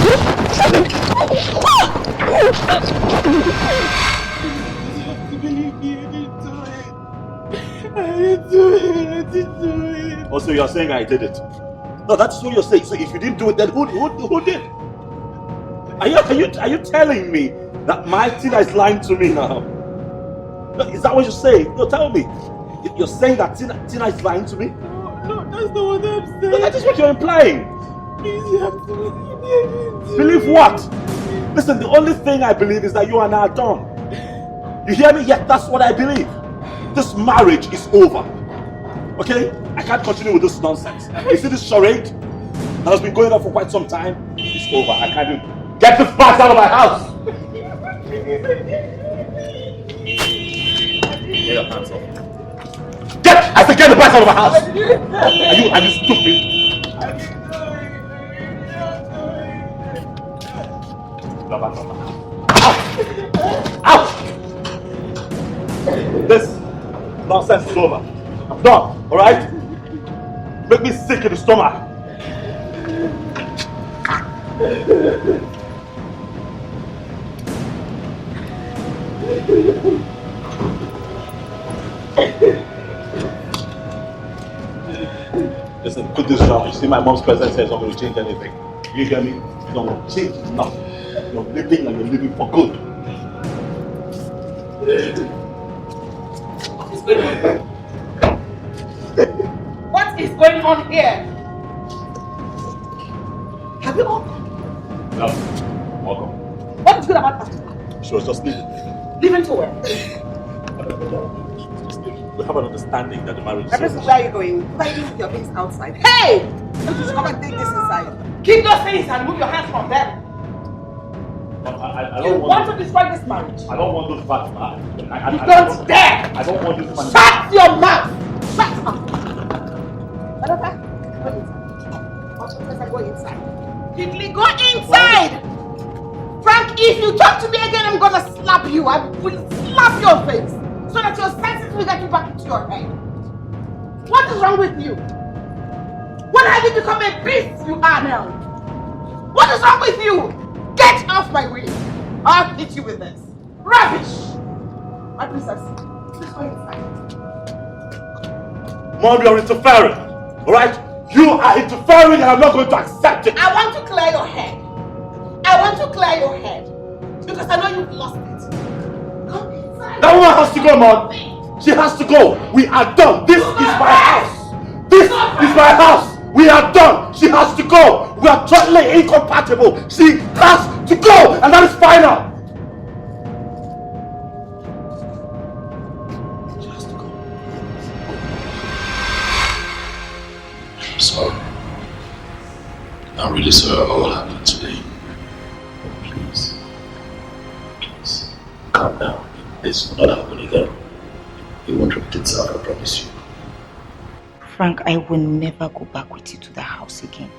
I didn't do it. Also, you're saying I did it. No, that's what you're saying. So if you didn't do it, then who did? Are you telling me that my Tina is lying to me now? No, is that what you're saying? No, tell me. You're saying that Tina is lying to me? No, that's not what I'm saying. No, that is what you're implying. Please, you have to believe me. Believe what? Listen, the only thing I believe is that you and I are done. You hear me? Yes, that's what I believe. This marriage is over. Okay? I can't continue with this nonsense. You see this charade that has been going on for quite some time? It's over. I can't even... Get this bastard out of my house! Get your hands off. Get! I said get the bastard out of my house! Are you stupid? Out! This nonsense is over. I'm done, alright? Make me sick in the stomach. Listen, put this down. You see my mom's presence here is not going to change anything. You hear me? It's not going to change nothing. You're living and you're living for good. What is going on here? Have you all come? No. Welcome. What is good about that? She was just leaving. Leaving to where? We have an understanding that the marriage is Where are you going? Why are you leaving your things outside? Hey! You should come and take this inside. Keep those things and move your hands from them. I You don't want to destroy this marriage? I don't want those facts, man. You don't dare! I don't want this man. Shut your mouth! Shut up! Whatever, go inside. Quickly, go inside! Frank, if you talk to me again, I'm gonna slap you. I will slap your face so that your senses will get you back into your head. What is wrong with you? What have you become a beast you are now? What is wrong with you? Get off my way. I'll hit you with this. Rubbish! My princess, please go inside. Mom, you're interfering. Alright? You are interfering and I'm not going to accept it. I want to clear your head. I want to clear your head. Because I know you've lost it. Come inside. That woman has to go, Mom. She has to go. We are done. This is my house. This is my house. We are done. She has to go. We are totally incompatible. She has to go. And that is final. She has to go. I'm sorry. I'm really sorry about what happened today. Please. Please. Calm down. This will not happen again. It won't repeat itself, I promise you. Frank, I will never go back with you to the house again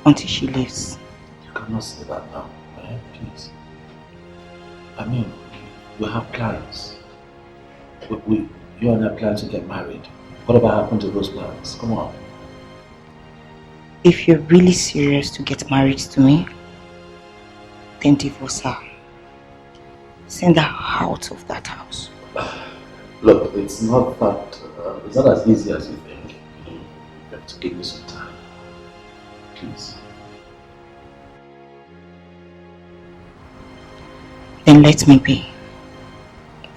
until she leaves. You cannot say that now, eh? Please. I mean, we have plans. You and I plan to get married. Whatever happened to those plans? Come on. If you're really serious to get married to me, then divorce her. Send her out of that house. Look, it's not that. It's not as easy as you think. You have to give me some time. Please. Then let me be.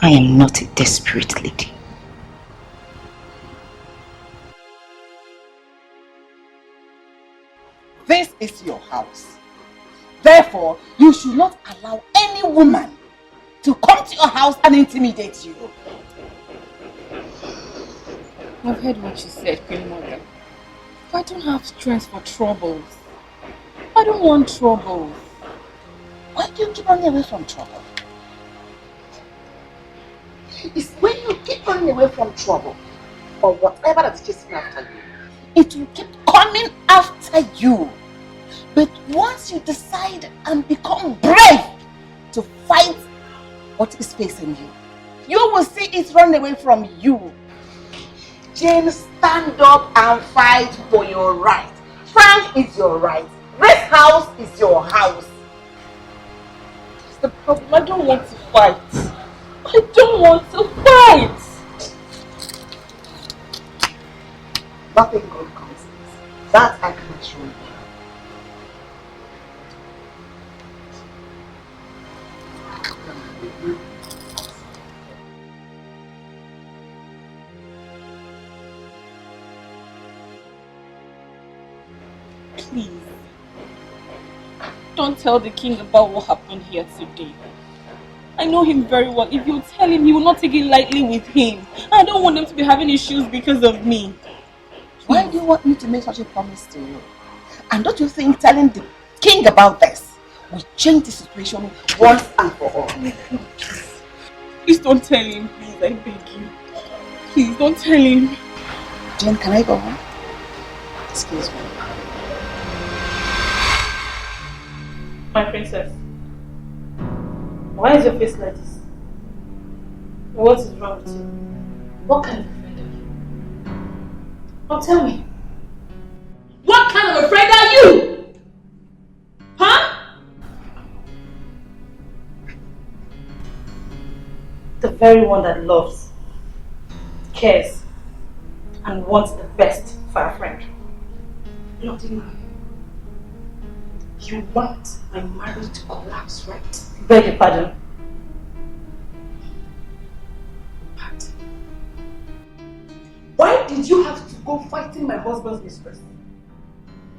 I am not a desperate lady. This is your house. Therefore, you should not allow any woman to come to your house and intimidate you. I've heard what you said, Queen Mother. I don't have strength for troubles. I don't want trouble. Why do you keep running away from trouble? It's when you keep running away from trouble, or whatever that is chasing after you, it will keep coming after you. But once you decide and become brave to fight what is facing you, you will see it run away from you. Jane, stand up and fight for your right. Frank is your right. This house is your house. That's the problem. I don't want to fight. I don't want to fight. Nothing good comes of this. That I can assure you. Please, don't tell the king about what happened here today. I know him very well. If you tell him, he will not take it lightly with him. I don't want them to be having issues because of me. Why do you want me to make such a promise to you? And don't you think telling the king about this will change the situation once and for all? Please don't tell him, please. I beg you. Please don't tell him. Jen, can I go home? Excuse me. My princess, why is your face like this? What is wrong with you? What kind of a friend are you? Oh, tell me. What kind of a friend are you? Huh? The very one that loves, cares, and wants the best for a friend. Bloody you want my marriage to collapse, right? Beg your pardon. But why did you have to go fighting my husband's mistress?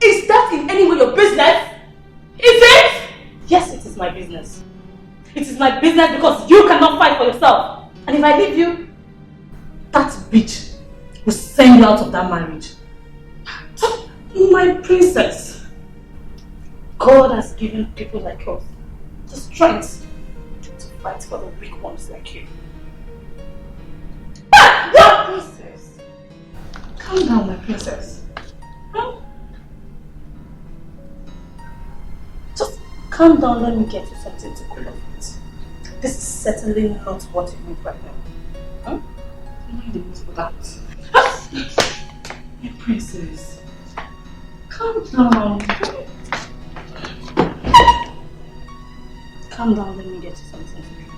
Is that in any way your business? Is it? Yes, it is my business. It is my business because you cannot fight for yourself. And if I leave you, that bitch will send you out of that marriage. My princess. God has given people like us the strength to fight for the weak ones like you. What princess? Calm down, my princess. Huh? Just calm down, let me get you something to cool off with. This is certainly not what you need right now. Huh? I'm in the mood for that. My princess. Calm down. Calm down, let me get you something to drink.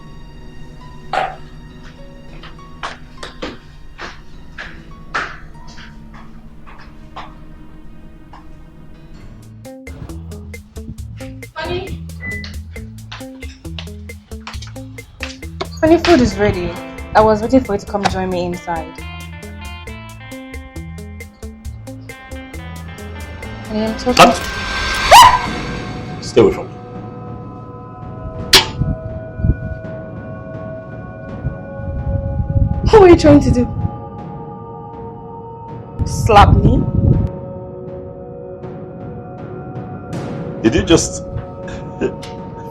Honey? Honey, food is ready. I was waiting for you to come join me inside. Honey, I'm talking. Stay away from me. What were you trying to do? Slap me? Did you just...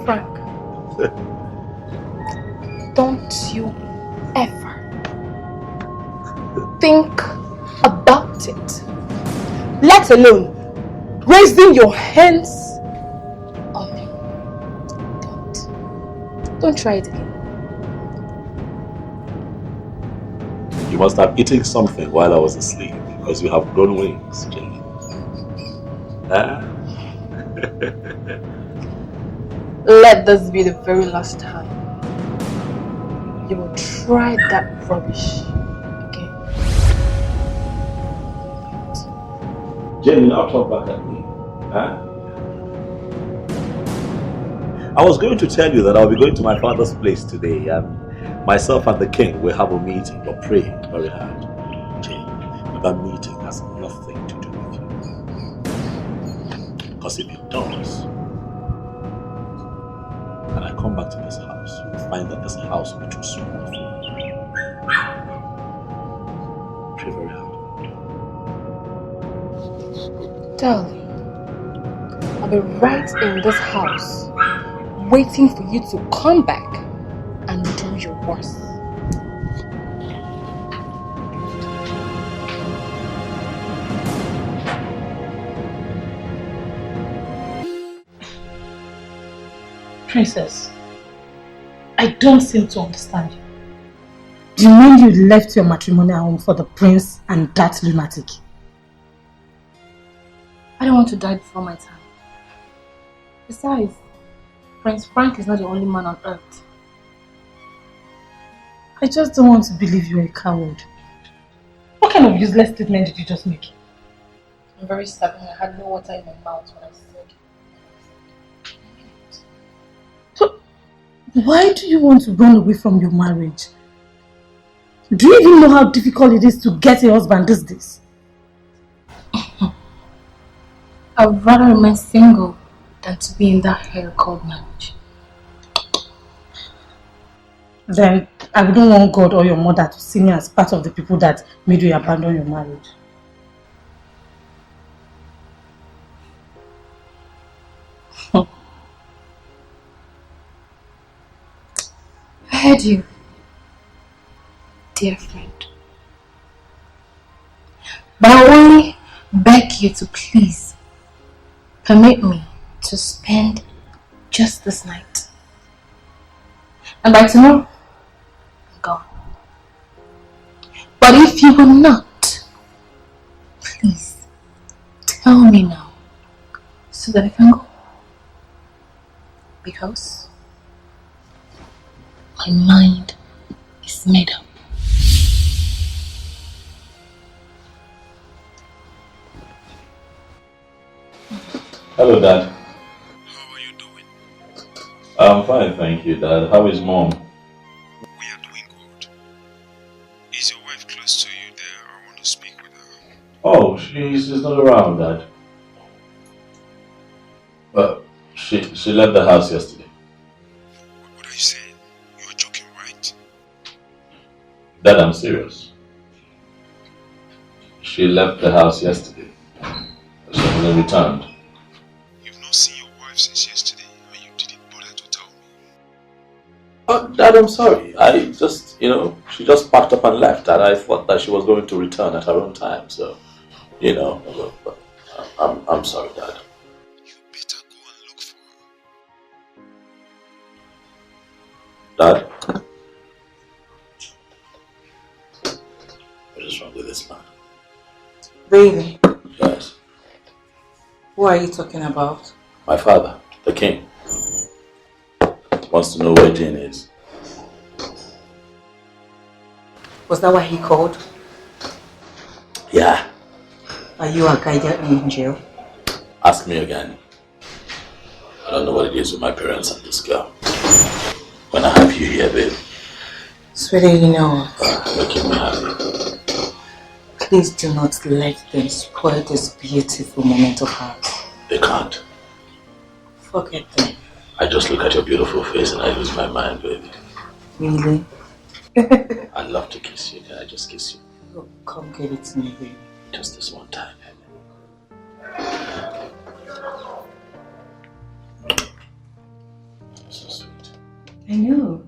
Frank, don't you ever think about it. Let alone raising your hands on me. Don't try it again. You must have eaten something while I was asleep because you have grown wings, Jane. Huh? Let this be the very last time you will try that rubbish again. Jane, now talk back at me. Huh? I was going to tell you that I'll be going to my father's place today and myself and the king will have a meeting, but pray very hard. Jane, that meeting has nothing to do with you. Because if it does, and I come back to this house, you'll find that this house will be too small for you. Pray very hard. Darling, I'll be right in this house waiting for you to come back and do your worst. Princess, I don't seem to understand you. Do you mean you left your matrimonial home for the prince and that lunatic? I don't want to die before my time. Besides, Prince Frank is not the only man on earth. I just don't want to believe you're a coward. What kind of useless statement did you just make? I'm very stubborn. I had no water in my mouth when I said. So, why do you want to run away from your marriage? Do you even know how difficult it is to get a husband these days? I would rather remain single than to be in that hell called marriage. Then I wouldn't want God or your mother to see me as part of the people that made you abandon your marriage. I heard you, dear friend. But I only beg you to please permit me to spend just this night. And by tomorrow, I'm gone. But if you will not, please tell me now so that I can go. Because my mind is made up. Hello, Dad. How are you doing? I'm fine, thank you, Dad. How is Mom? We are doing good. Is your wife close to you there? I want to speak with her. Oh, she's not around, Dad. But she left the house yesterday. What are you saying? You're joking, right? Dad, I'm serious. She left the house yesterday. She hasn't returned. You've not seen your wife since yesterday and you didn't bother to tell me. Oh, Dad, I'm sorry. I just, she just packed up and left, and I thought that she was going to return at her own time. So, I'm sorry, Dad. You better go and look for her. Dad? What is wrong with this man? Baby. Yes. Who are you talking about? My father, the king, wants to know where Jane is. Was that why he called? Yeah. Are you a guardian angel? Ask me again. I don't know what it is with my parents and this girl. When I have you here, babe. Sweetie, you know, Making me happy. please do not let them spoil this beautiful moment of ours. They can't. Forget them. I just look at your beautiful face and I lose my mind, baby. Really? I'd love to kiss you. Can I just kiss you? Oh, come give it to me, baby. Just this one time. So sweet. I know.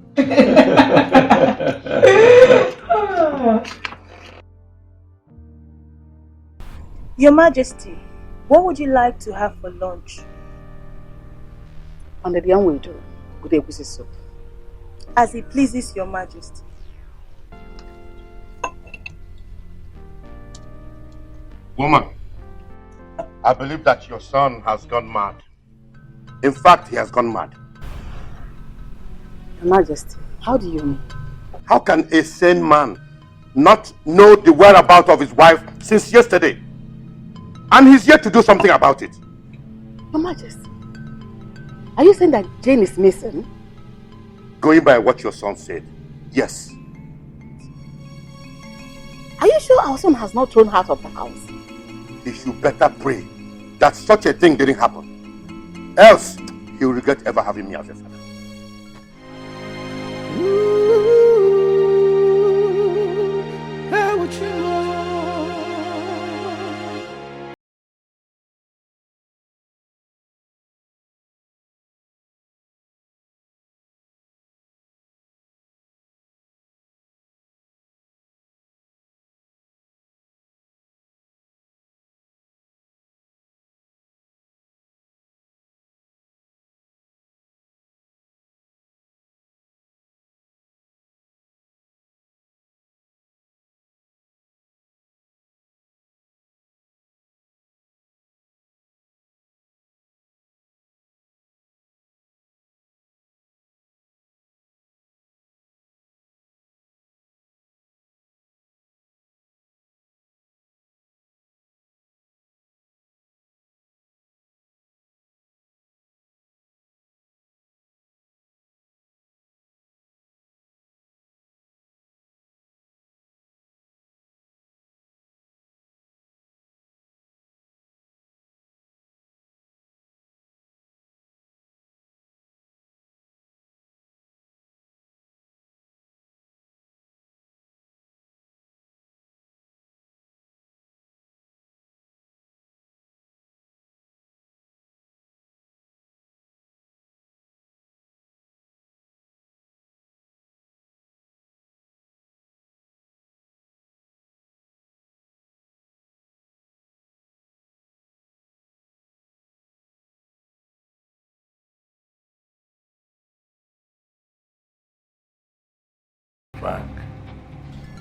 Your Majesty, what would you like to have for lunch? On the young widow, good egusi soup. As it pleases your Majesty. Woman, I believe that your son has gone mad. In fact, he has gone mad. Your Majesty, how do you mean? How can a sane man not know the whereabouts of his wife since yesterday? And he's yet to do something about it. Your Majesty, are you saying that Jane is missing? Going by what your son said, yes. Are you sure our son has not thrown her out of the house? He should better pray that such a thing didn't happen. Else, he will regret ever having me as a father.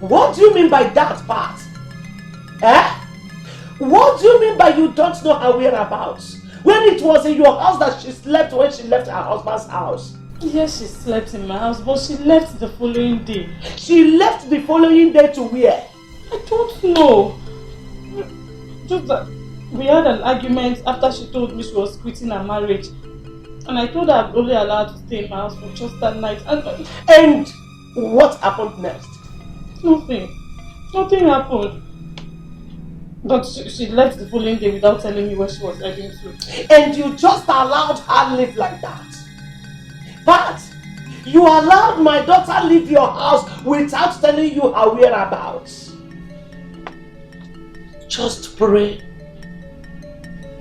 What do you mean by that part? Eh? What do you mean by you don't know her whereabouts? When it was in your house that she slept when she left her husband's house? Yes, she slept in my house, but she left the following day. She left the following day to where? I don't know. Just that we had an argument after she told me she was quitting her marriage. And I told her I'm only allowed to stay in my house for just that night. And what happened next? Nothing. Nothing happened. But she left the following day without telling me where she was heading to. And you just allowed her live like that? But you allowed my daughter leave your house without telling you her whereabouts. Just pray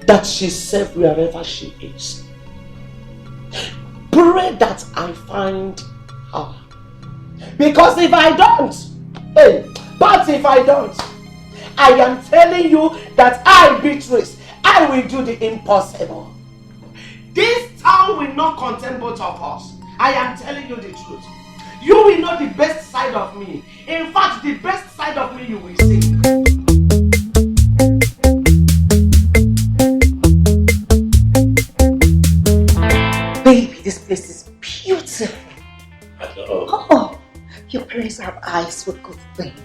that she's safe wherever she is. Pray that I find her. Because if I don't, but if I don't, I am telling you that I, Beatrice, I will do the impossible. This town will not contain both of us. I am telling you the truth. You will know the best side of me. In fact, the best side of me you will see. Baby, this place is beautiful. Oh, your parents have eyes for good things.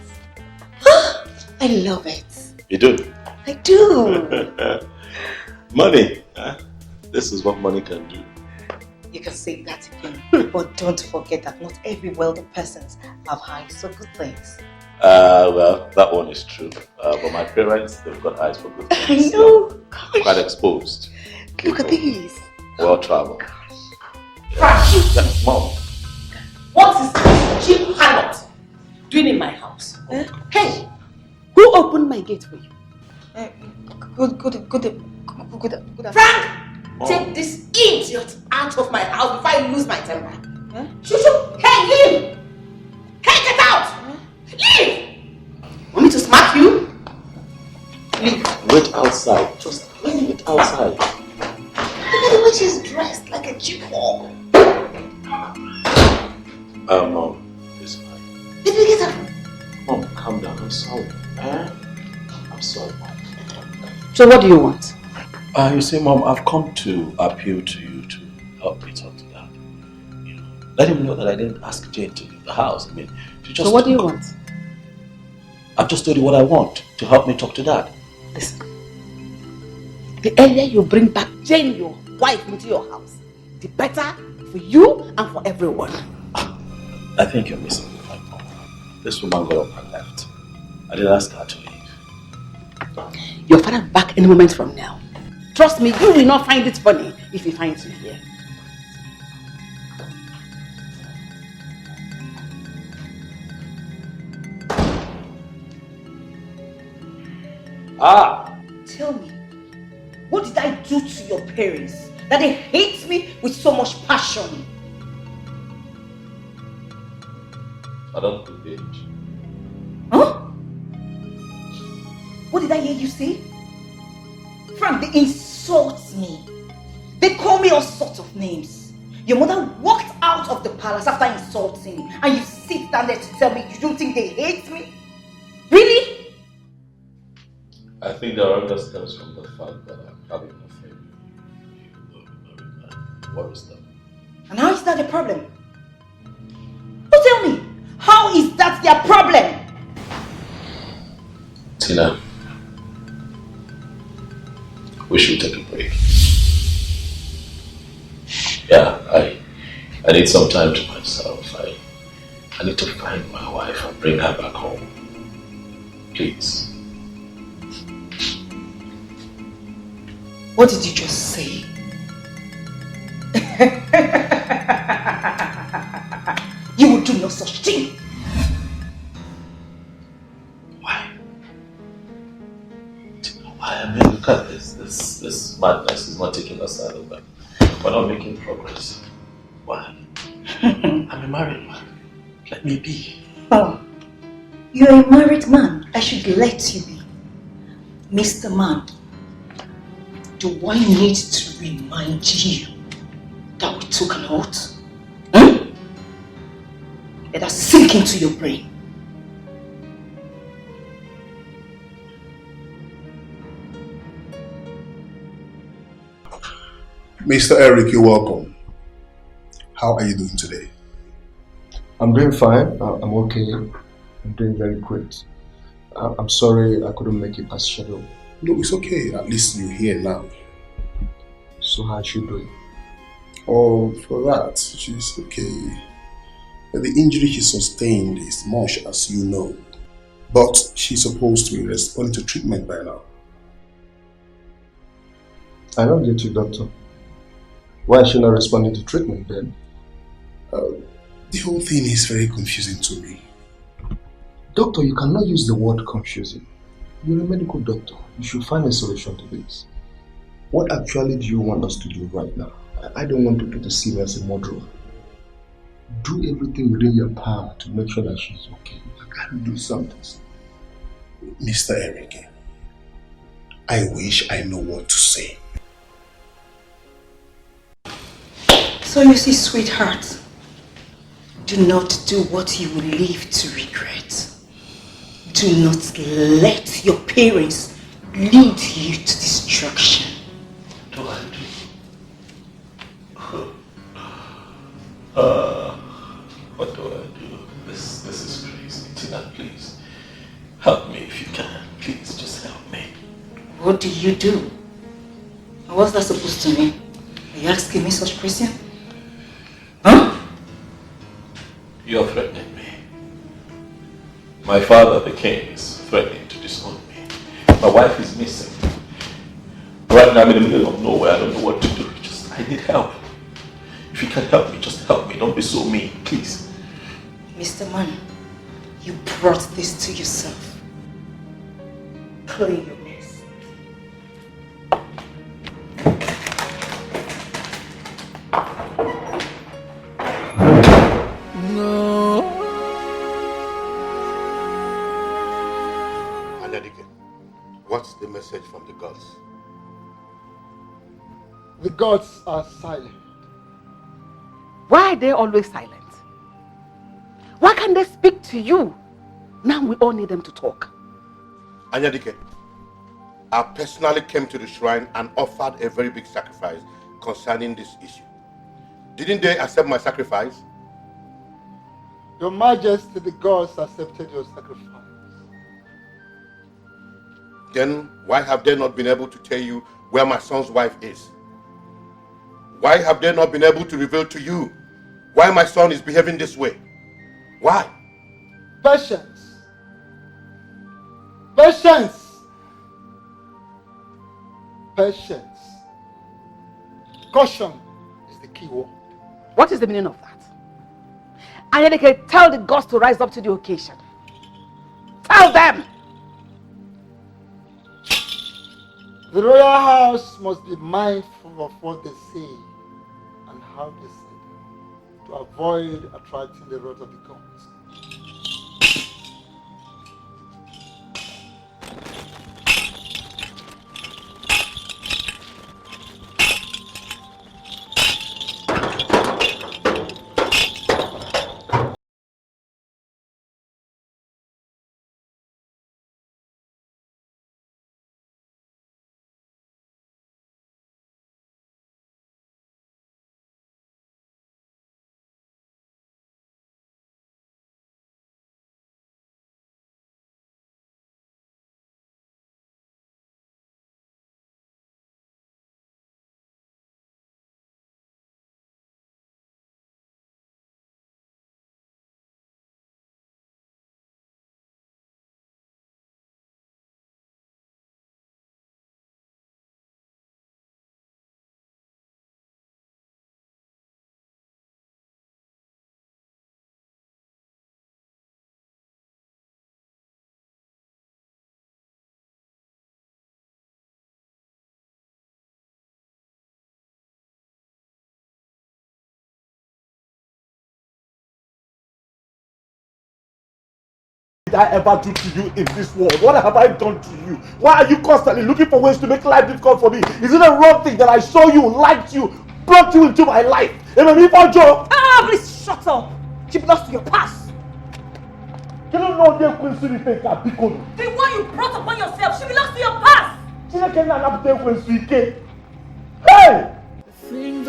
I love it. You do? I do. Money. This is what money can do. You can say that again. But don't forget that not every wealthy persons have eyes for good things. Well, that one is true. But my parents, they've got eyes for good things. I know. Quite exposed. Look at these. Well traveled. Mom. What is this cheap harlot doing in my house? Hey, who opened my gate for you? Good. Frank, take this idiot out of my house before I lose my temper. Shushu, hey, leave! Hey, get out! Leave! Want me to smack you? Leave. Wait outside. Just wait outside. Look at the way she's dressed like a cheap whore. Mom, it's fine. Baby, get up. Mom, calm down. I'm sorry. I'm sorry, Mom. So what do you want? You see, Mom, I've come to appeal to you to help me talk to Dad. You know, let him know that I didn't ask Jane to leave the house. I mean, she just. So what do you want? I've just told you what I want to help me talk to Dad. Listen. The earlier you bring back Jane, your wife, into your house, the better for you and for everyone. I think you're missing the point, Mom. This woman got up and left. I didn't ask her to leave. Your father back any moment from now. Trust me, you will not find it funny if he finds you here. Tell me, what did I do to your parents that they hate me with so much passion? I don't think they hate you. Huh? What did I hear you say? Frank, they insult me. They call me all sorts of names. Your mother walked out of the palace after insulting me, and you sit down there to tell me you don't think they hate me? Really? I think their anger stems from the fact that I'm having an affair with you. What is that? And how is that a problem? Oh, tell me, how is that their problem? Tina, we should take a break. Yeah, I need some time to myself. I need to find my wife and bring her back home. Please. What did you just say? You would do no such thing. Why? I mean, look at this. This madness is not taking us out of that. We're not making progress. Why? I'm a married man. Let me be. Oh, you're a married man. I should let you be. Mr. Man, do I need to remind you that we took an oath? Let that sink into your brain. Mr. Eric, you're welcome. How are you doing today? I'm doing fine. I'm okay. I'm doing very great. I'm sorry I couldn't make it as scheduled. No, it's okay. At least you're here now. So how is she doing? Oh, for that, she's okay. The injury she sustained is much, as you know. But she's supposed to be responding to treatment by now. I don't get you, doctor. Why is she not responding to treatment then? The whole thing is very confusing to me. Doctor, you cannot use the word confusing. You're a medical doctor. You should find a solution to this. What actually do you want us to do right now? I don't want to get a serious murderer. Do everything within your power to make sure that she's okay. You gotta do something. Mr. Eric, I wish I know what to say. So you see, sweetheart, do not do what you will live to regret. Do not let your parents lead you to destruction. What do I do? What do I do? This is crazy. Tina, please help me if you can. Please just help me. What do you do? What's that supposed to mean? Are you asking me such question? Huh? You're threatening me. My father, the king, is threatening to disown me. My wife is missing. Right now I'm in the middle of nowhere. I don't know what to do. I need help. If you can help me, just help me. Don't be so mean, please. Mr. Man, you brought this to yourself. Clear your mess. What's the message from the gods? The gods are silent. Why are they always silent? Why can't they speak to you? Now we all need them to talk. Anyadike, I personally came to the shrine and offered a very big sacrifice concerning this issue. Didn't they accept my sacrifice? Your Majesty, the gods accepted your sacrifice. Then why have they not been able to tell you where my son's wife is? Why have they not been able to reveal to you why my son is behaving this way? Why? Patience. Patience. Patience. Caution is the key word. What is the meaning of that? And they can tell the gods to rise up to the occasion. Tell them! The royal house must be mindful of what they say and how they say them to avoid attracting the wrath of the gods. Did I ever do to you in this world? What have I done to you? Why are you constantly looking for ways to make life difficult for me? Is it a wrong thing that I saw you, liked you, brought you into my life? Am I me for job? Ah, please shut up! She belongs to your past. You don't know the Quincy take a big one. The one you brought upon yourself, she belongs to your past. Hey!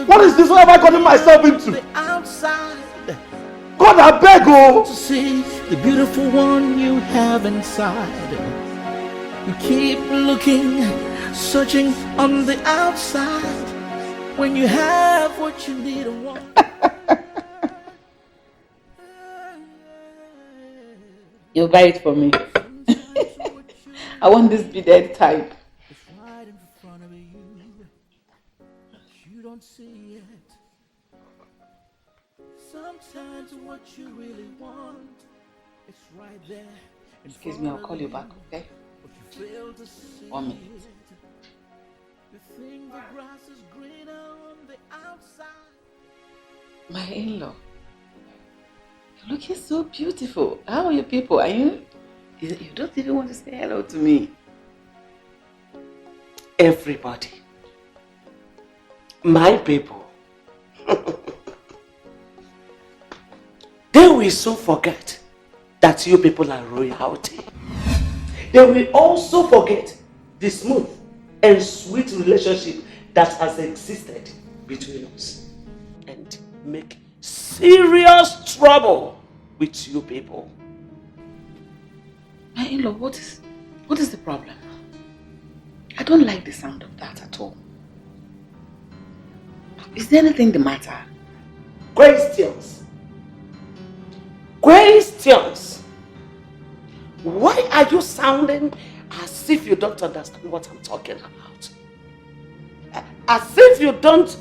What is this? What have I gotten myself into? Outside. God, I beg you. To see the beautiful one you have inside. You keep looking, searching on the outside. When you have what you need and want. You'll buy it for me. I want this beaded type. You don't see it. Sometimes what you really want, it's right there. Excuse me, I'll call you back, okay? 1 minute. You think the grass is greener on the outside. My in-law, you're looking so beautiful. How are you people? Are you don't even want to say hello to me. Everybody. My people. They will soon forget that you people are royalty. They will also forget the smooth and sweet relationship that has existed between us and make serious trouble with you people. My in-law, what is the problem? I don't like the sound of that at all. Is there anything the matter? Questions. Questions. Why are you sounding as if you don't understand what I'm talking about? As if you don't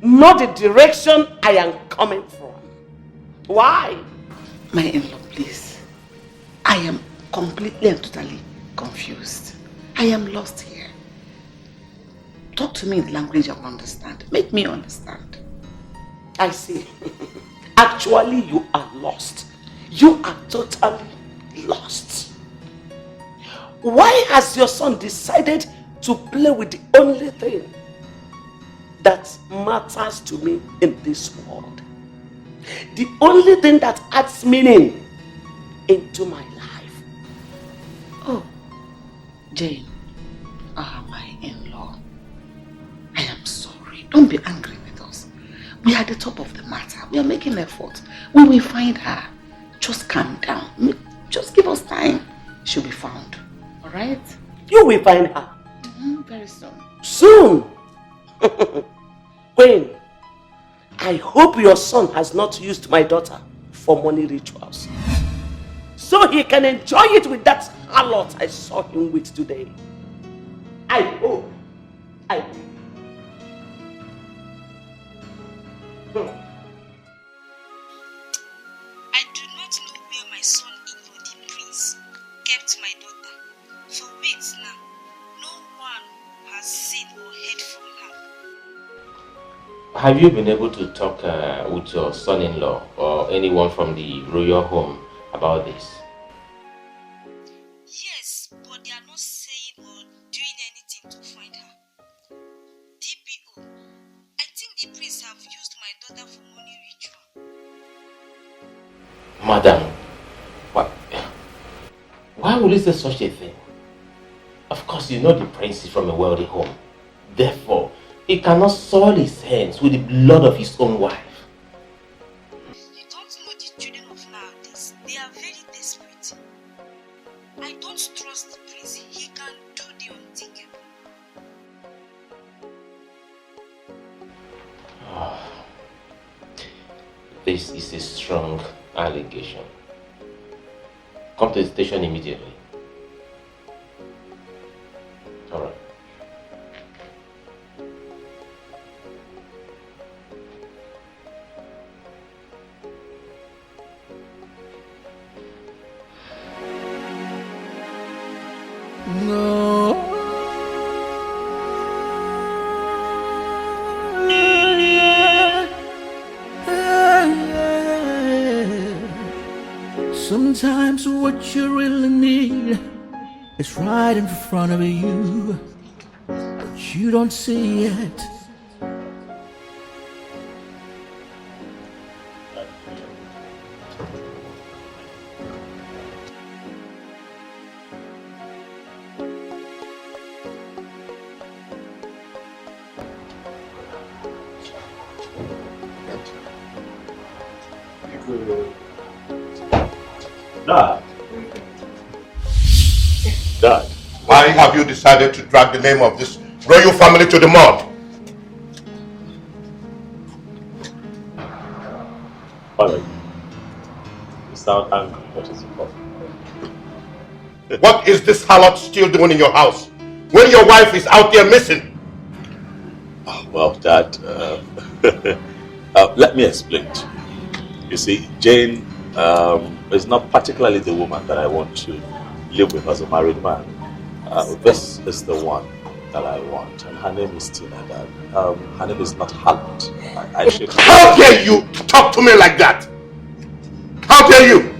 know the direction I am coming from. Why? My in-law, please. I am completely and totally confused. I am lost here. Talk to me in the language I will understand. Make me understand. I see. Actually, you are lost. You are totally lost. Why has your son decided to play with the only thing that matters to me in this world? The only thing that adds meaning into my life. Oh, Jane. My in-law. I am sorry. Don't be angry with us. We are at the top of the matter. We are making effort. When we find her, just calm down. Just give us time. She'll be found. Alright? You will find her. Very soon. Soon? When? I hope your son has not used my daughter for money rituals. So he can enjoy it with that harlot I saw him with today. I hope. I hope. I do not know where my son-in-law, the prince, kept my daughter. For weeks now, no one has seen or heard from her. Have you been able to talk with your son-in-law or anyone from the royal home about this? Yes, but they are not saying or doing anything to find her. DPO, I think the priests have used my daughter for money ritual. Madam, why would you say such a thing? Of course, you know the prince is from a wealthy home. Therefore, he cannot soil his hands with the blood of his own wife. You don't know the children of nowadays. They are very desperate. I don't trust the prince. He can do the unthinkable. This is a strong allegation. Come to the station immediately. All right. No. Sometimes what you really need is right in front of you, but you don't see it. Dad. Dad. Why have you decided to drag the name of this royal family to the mud? Father, you sound angry. What is the problem? What is this harlot still doing in your house when your wife is out there missing? Oh, well, Dad, let me explain to you. You see, Jane is not particularly the woman that I want to live with as a married man. This is the one that I want, and her name is Tina, Dad. Her name is not Harlot. How dare you talk to me like that? How dare you?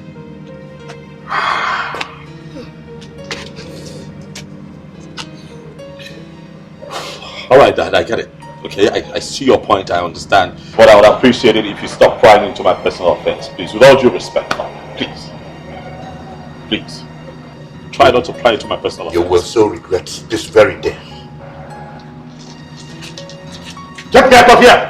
All right, Dad, I get it. Okay, I see your point, I understand. But I would appreciate it if you stop prying into my personal affairs, please. With all due respect, please. Please. Try not to pry into my personal affairs. You will so regret this very day. Get me out of here!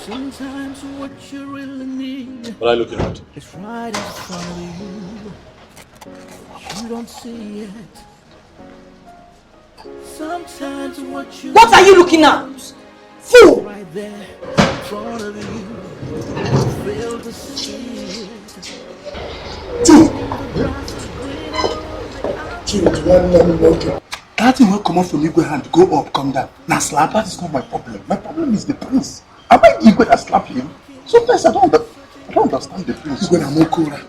Sometimes what you really need, what are you looking at? It's right in front of you. You don't see it. Sometimes What are you looking at? Fool! Right there in front of you. Fail to see it. That thing will come off from Igwe hand, go up, come down. Now slap, that is not my problem. My problem is the prince. Am I the Igwe that slap him? Sometimes I don't understand the prince. Igwe Namokura.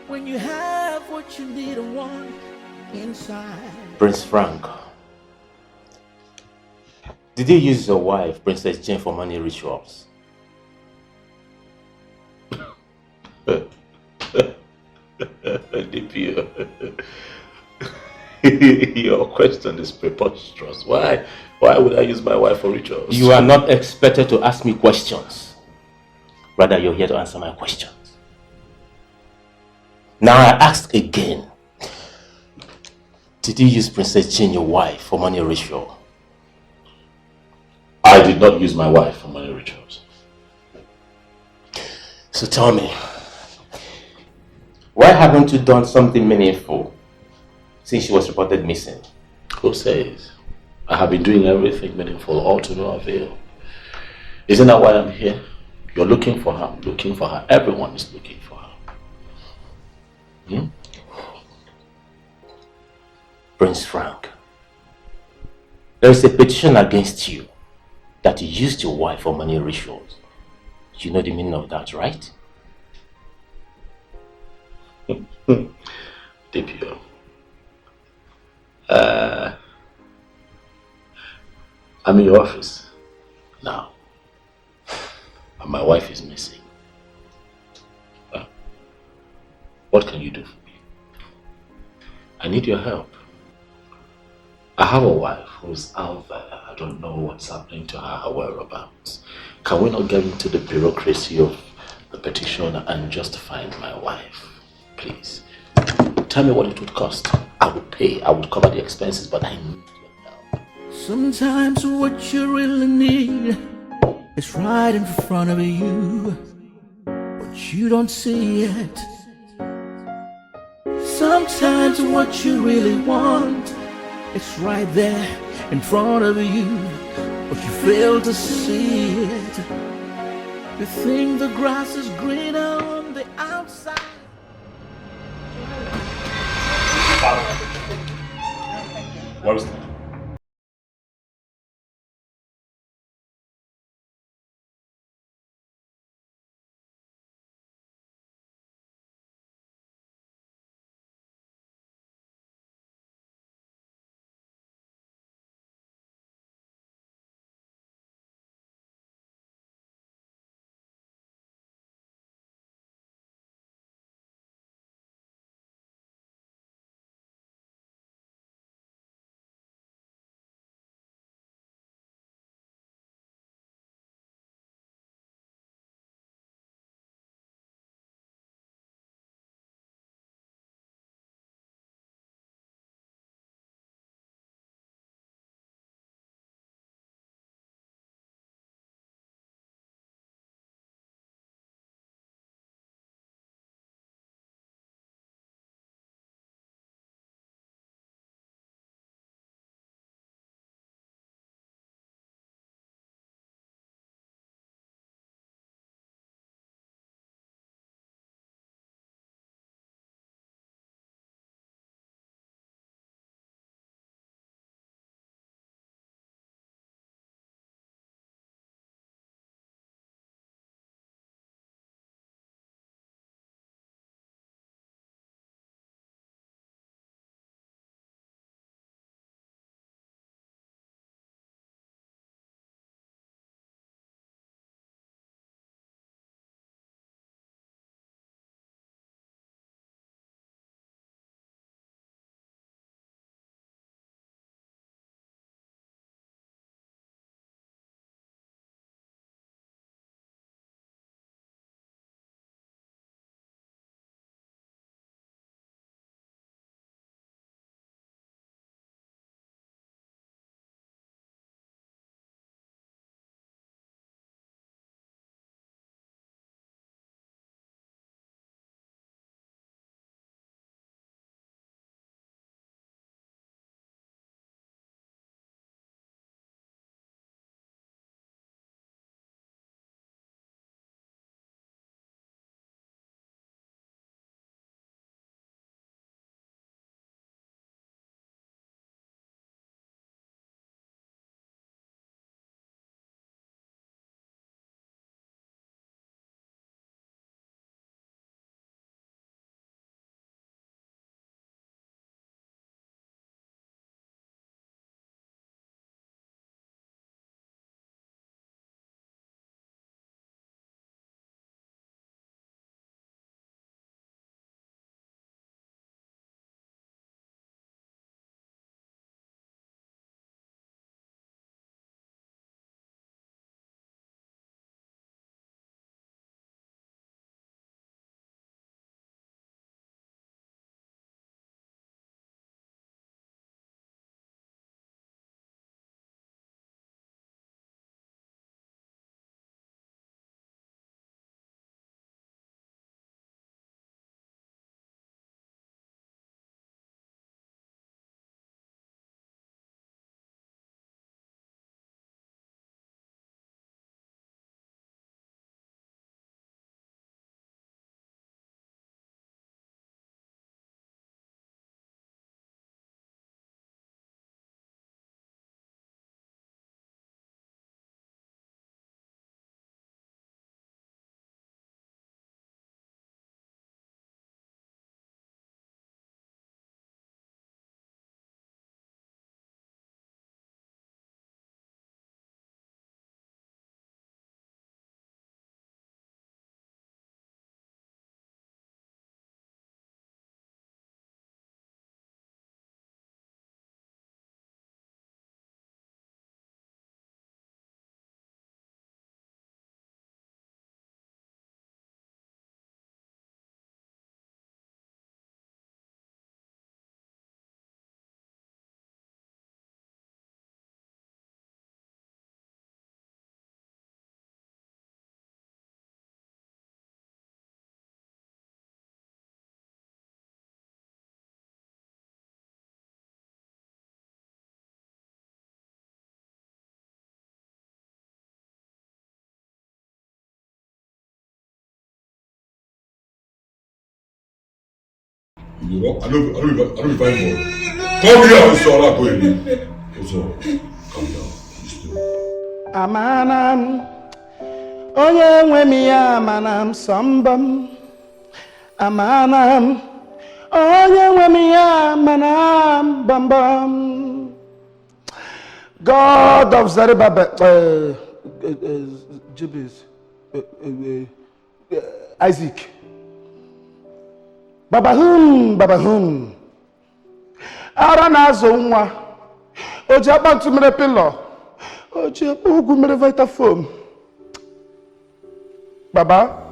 When you have what you need and want inside. Prince Frank, did you use your wife, Princess Jane, for money rituals? DPO. Your question is preposterous. Why would I use my wife for rituals? You are not expected to ask me questions. Rather, you're here to answer my questions. Now I ask again. Did you use Princess Jane, your wife, for money ritual? I did not use my wife for money rituals. So tell me, why haven't you done something meaningful since she was reported missing? Who says? I have been doing everything meaningful, all to no avail. Isn't that why I'm here? You're looking for her, I'm looking for her. Everyone is looking for her. Prince Frank, there is a petition against you that you used your wife for money rituals. You know the meaning of that, right? DPO. I'm in your office now, and my wife is missing. What can you do for me? I need your help. I have a wife who's out there. I don't know what's happening to her whereabouts. Can we not get into the bureaucracy of the petition and just find my wife? Please. Tell me what it would cost. I would pay. I would cover the expenses, but I need your help. Sometimes what you really need is right in front of you, but you don't see it. Sometimes what you really want, it's right there in front of you, but you fail to see it. You think the grass is greener on the outside. What was that? You know, I don't be fine boy. Come here, it's all right, boy. What's up? Calm down. Amanam, onye nwe m ya amanam sambam. Amanam, onye nwe m ya amanam bam bam. God of Zerubbabel, Jabez, Isaac. Babahum. Ara na-azụ nwa. O ji akpatu mere pillow. O ji ugwu mere Vitafoam. Baba,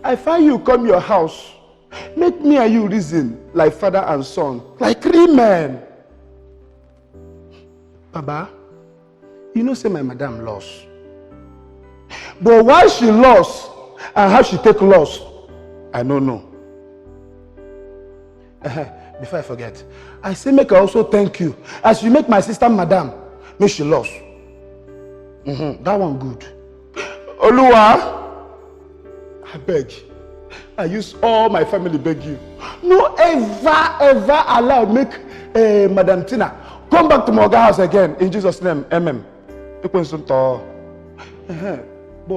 I find you come your house. Make me and you reason like father and son, like 3 men. Baba, you know say my madam lost. But why she lost and how she take loss, I don't know. Before I forget, I say make I also thank you as you make my sister madam, make she lost. That one good. Oluwa, I beg. I use all my family beg you. No ever allow make Madam Tina come back to my house again in Jesus' name. Amen. But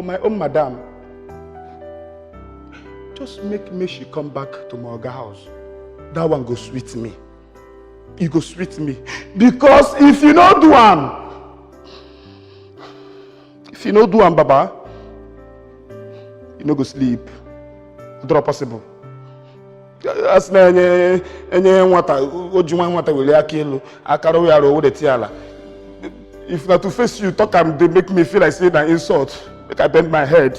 my own madam, just make me she come back to my house. That one go sweet me. It go sweet me. Because if you don't do am, Baba, you no go sleep. Draw possible. As na enye nwata ojuma nwata wele akilo akaro we aro de tiala. If na to face you talk am, they make me feel like say na insult. Make I bend my head.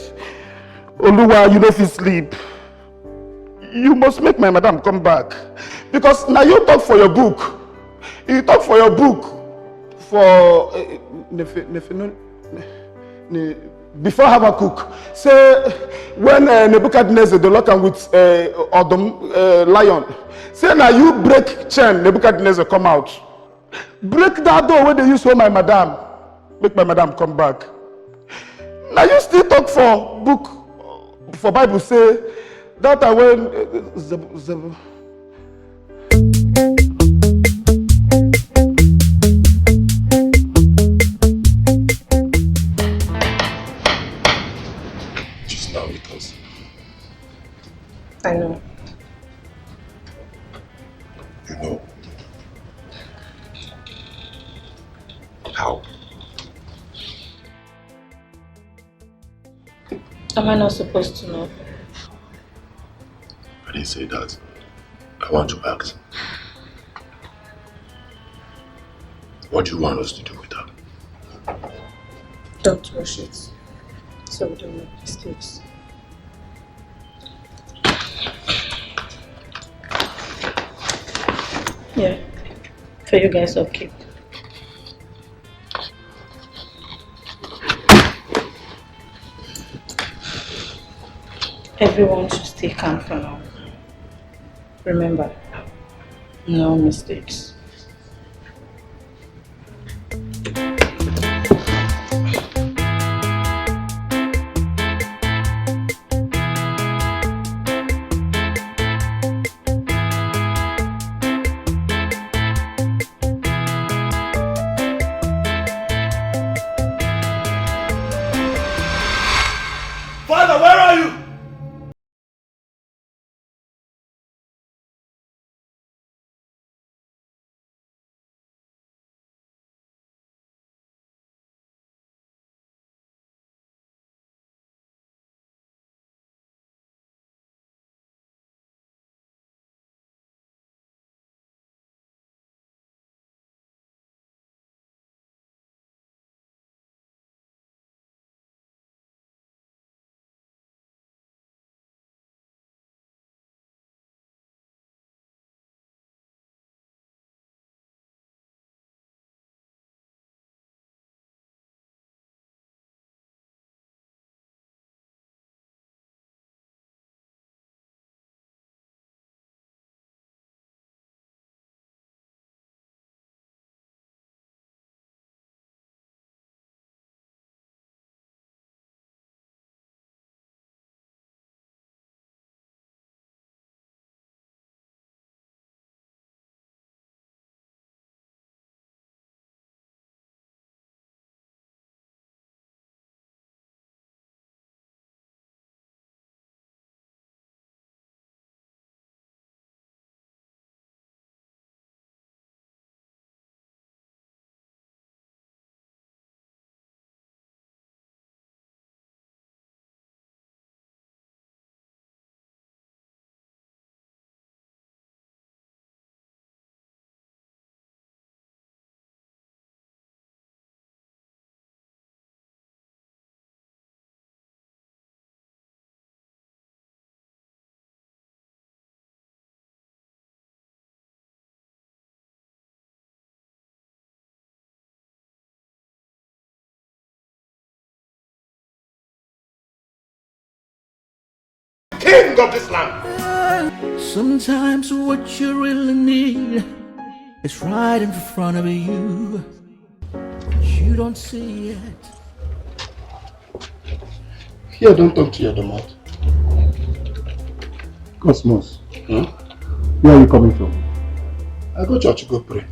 Oluwa, you no fit sleep. You must make my madam come back. Because now you talk for your book. You talk for your book for before Habakkuk. Say when Nebuchadnezzar they lock him with lion. Say now you break chain, Nebuchadnezzar come out. Break that door where they use for my madam. Make my madam come back. Now you still talk for book for Bible say that I when Just now because I know. You know. How? Am I not supposed to know? I didn't say that. I want to ask. What do you want us to do with that? Don't rush it, so we don't make mistakes. Yeah, for you guys, upkeep. Everyone should stay calm for now. Remember, no mistakes. king of this land. Sometimes what you really need is right in front of you, but you don't see it. Here, don't talk to your domot. Cosmos, where are you coming from? I go church to go pray.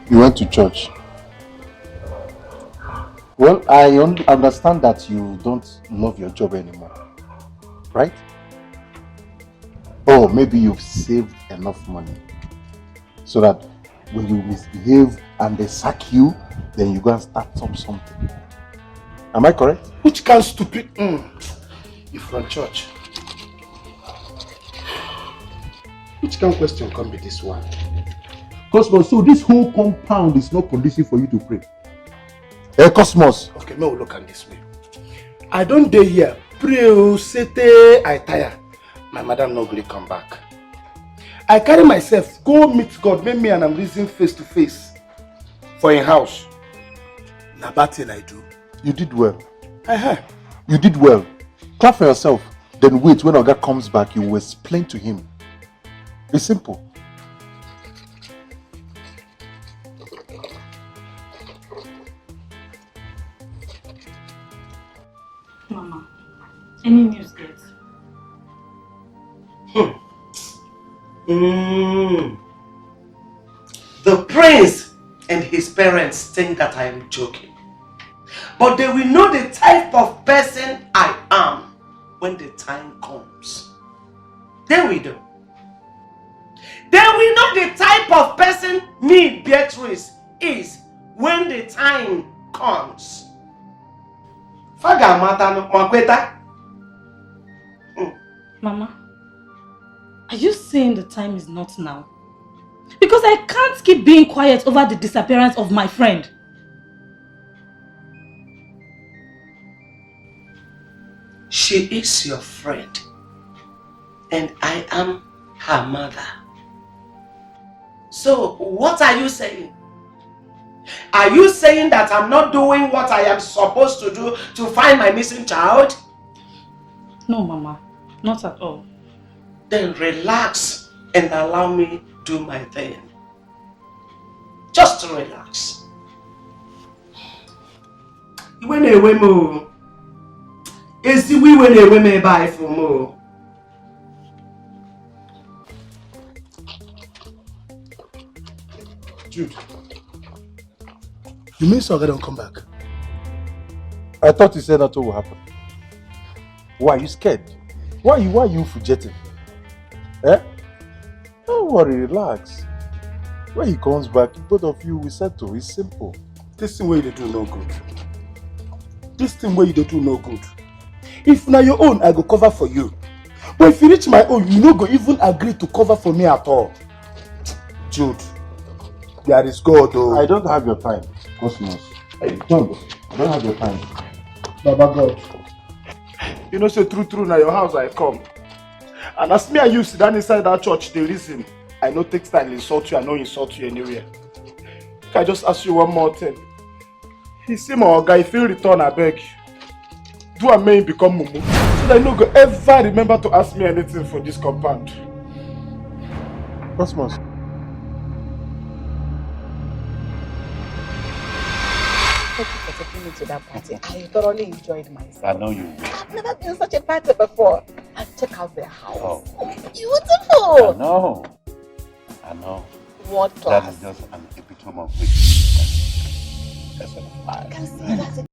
You went to church? Well, I understand that you don't love your job anymore, right? Oh, maybe you've saved enough money so that when you misbehave and they sack you, then you go and start up something. Am I correct? Which kind of stupid... You from church. Which kind of question can be this one? Cosmos, so this whole compound is not conducive for you to pray. Hey, Cosmos. Okay, no, look at this way. I don't dare here. Pray, sete, I tire. My madam no really come back. I carry myself, go meet God, make me and I'm reason face to face for a house. Na bad thing I do. You did well. You did well. Clap for yourself. Then wait, when Oga comes back, you will explain to him. It's simple. Mama, any news yet? The prince and his parents think that I am joking. But they will know the type of person I am when the time comes. They will know. They will know the type of person me, Beatrice, is when the time comes. Mama, are you saying the time is not now? Because I can't keep being quiet over the disappearance of my friend. She is your friend, and I am her mother. So, what are you saying? Are you saying that I'm not doing what I am supposed to do to find my missing child? No, Mama, not at all. Then relax and allow me do my thing. Just relax. When a woman is the way when a woman buy for more. Jude, you mean Soga don't come back? I thought you said that will happen. Why are you scared? Why are you fidgeting? Eh? Don't worry, relax. When he comes back, both of you will settle. It's simple. This thing where you do no good. This thing where you do no good. If na your own, I go cover for you. But if you reach my own, you no go even agree to cover for me at all. Jude, there is God though. I don't have your time, Cosmos. I don't have your time. Baba God. You know, say true, na your house I come. And as me and you sit down inside that church, they reason. I no take style insult you, I no insult you anywhere. Can I just ask you one more thing? He say my guy, if you return, I beg. Do a man become mumu? So that I no go ever remember to ask me anything for this compound. Cosmos. Thank you for taking me to that party. I thoroughly enjoyed myself. I know you will. I've never been to such a party before. And check out their house. Oh. Beautiful! I know. What class? That is just an epitome of wickedness. That's what I can see that.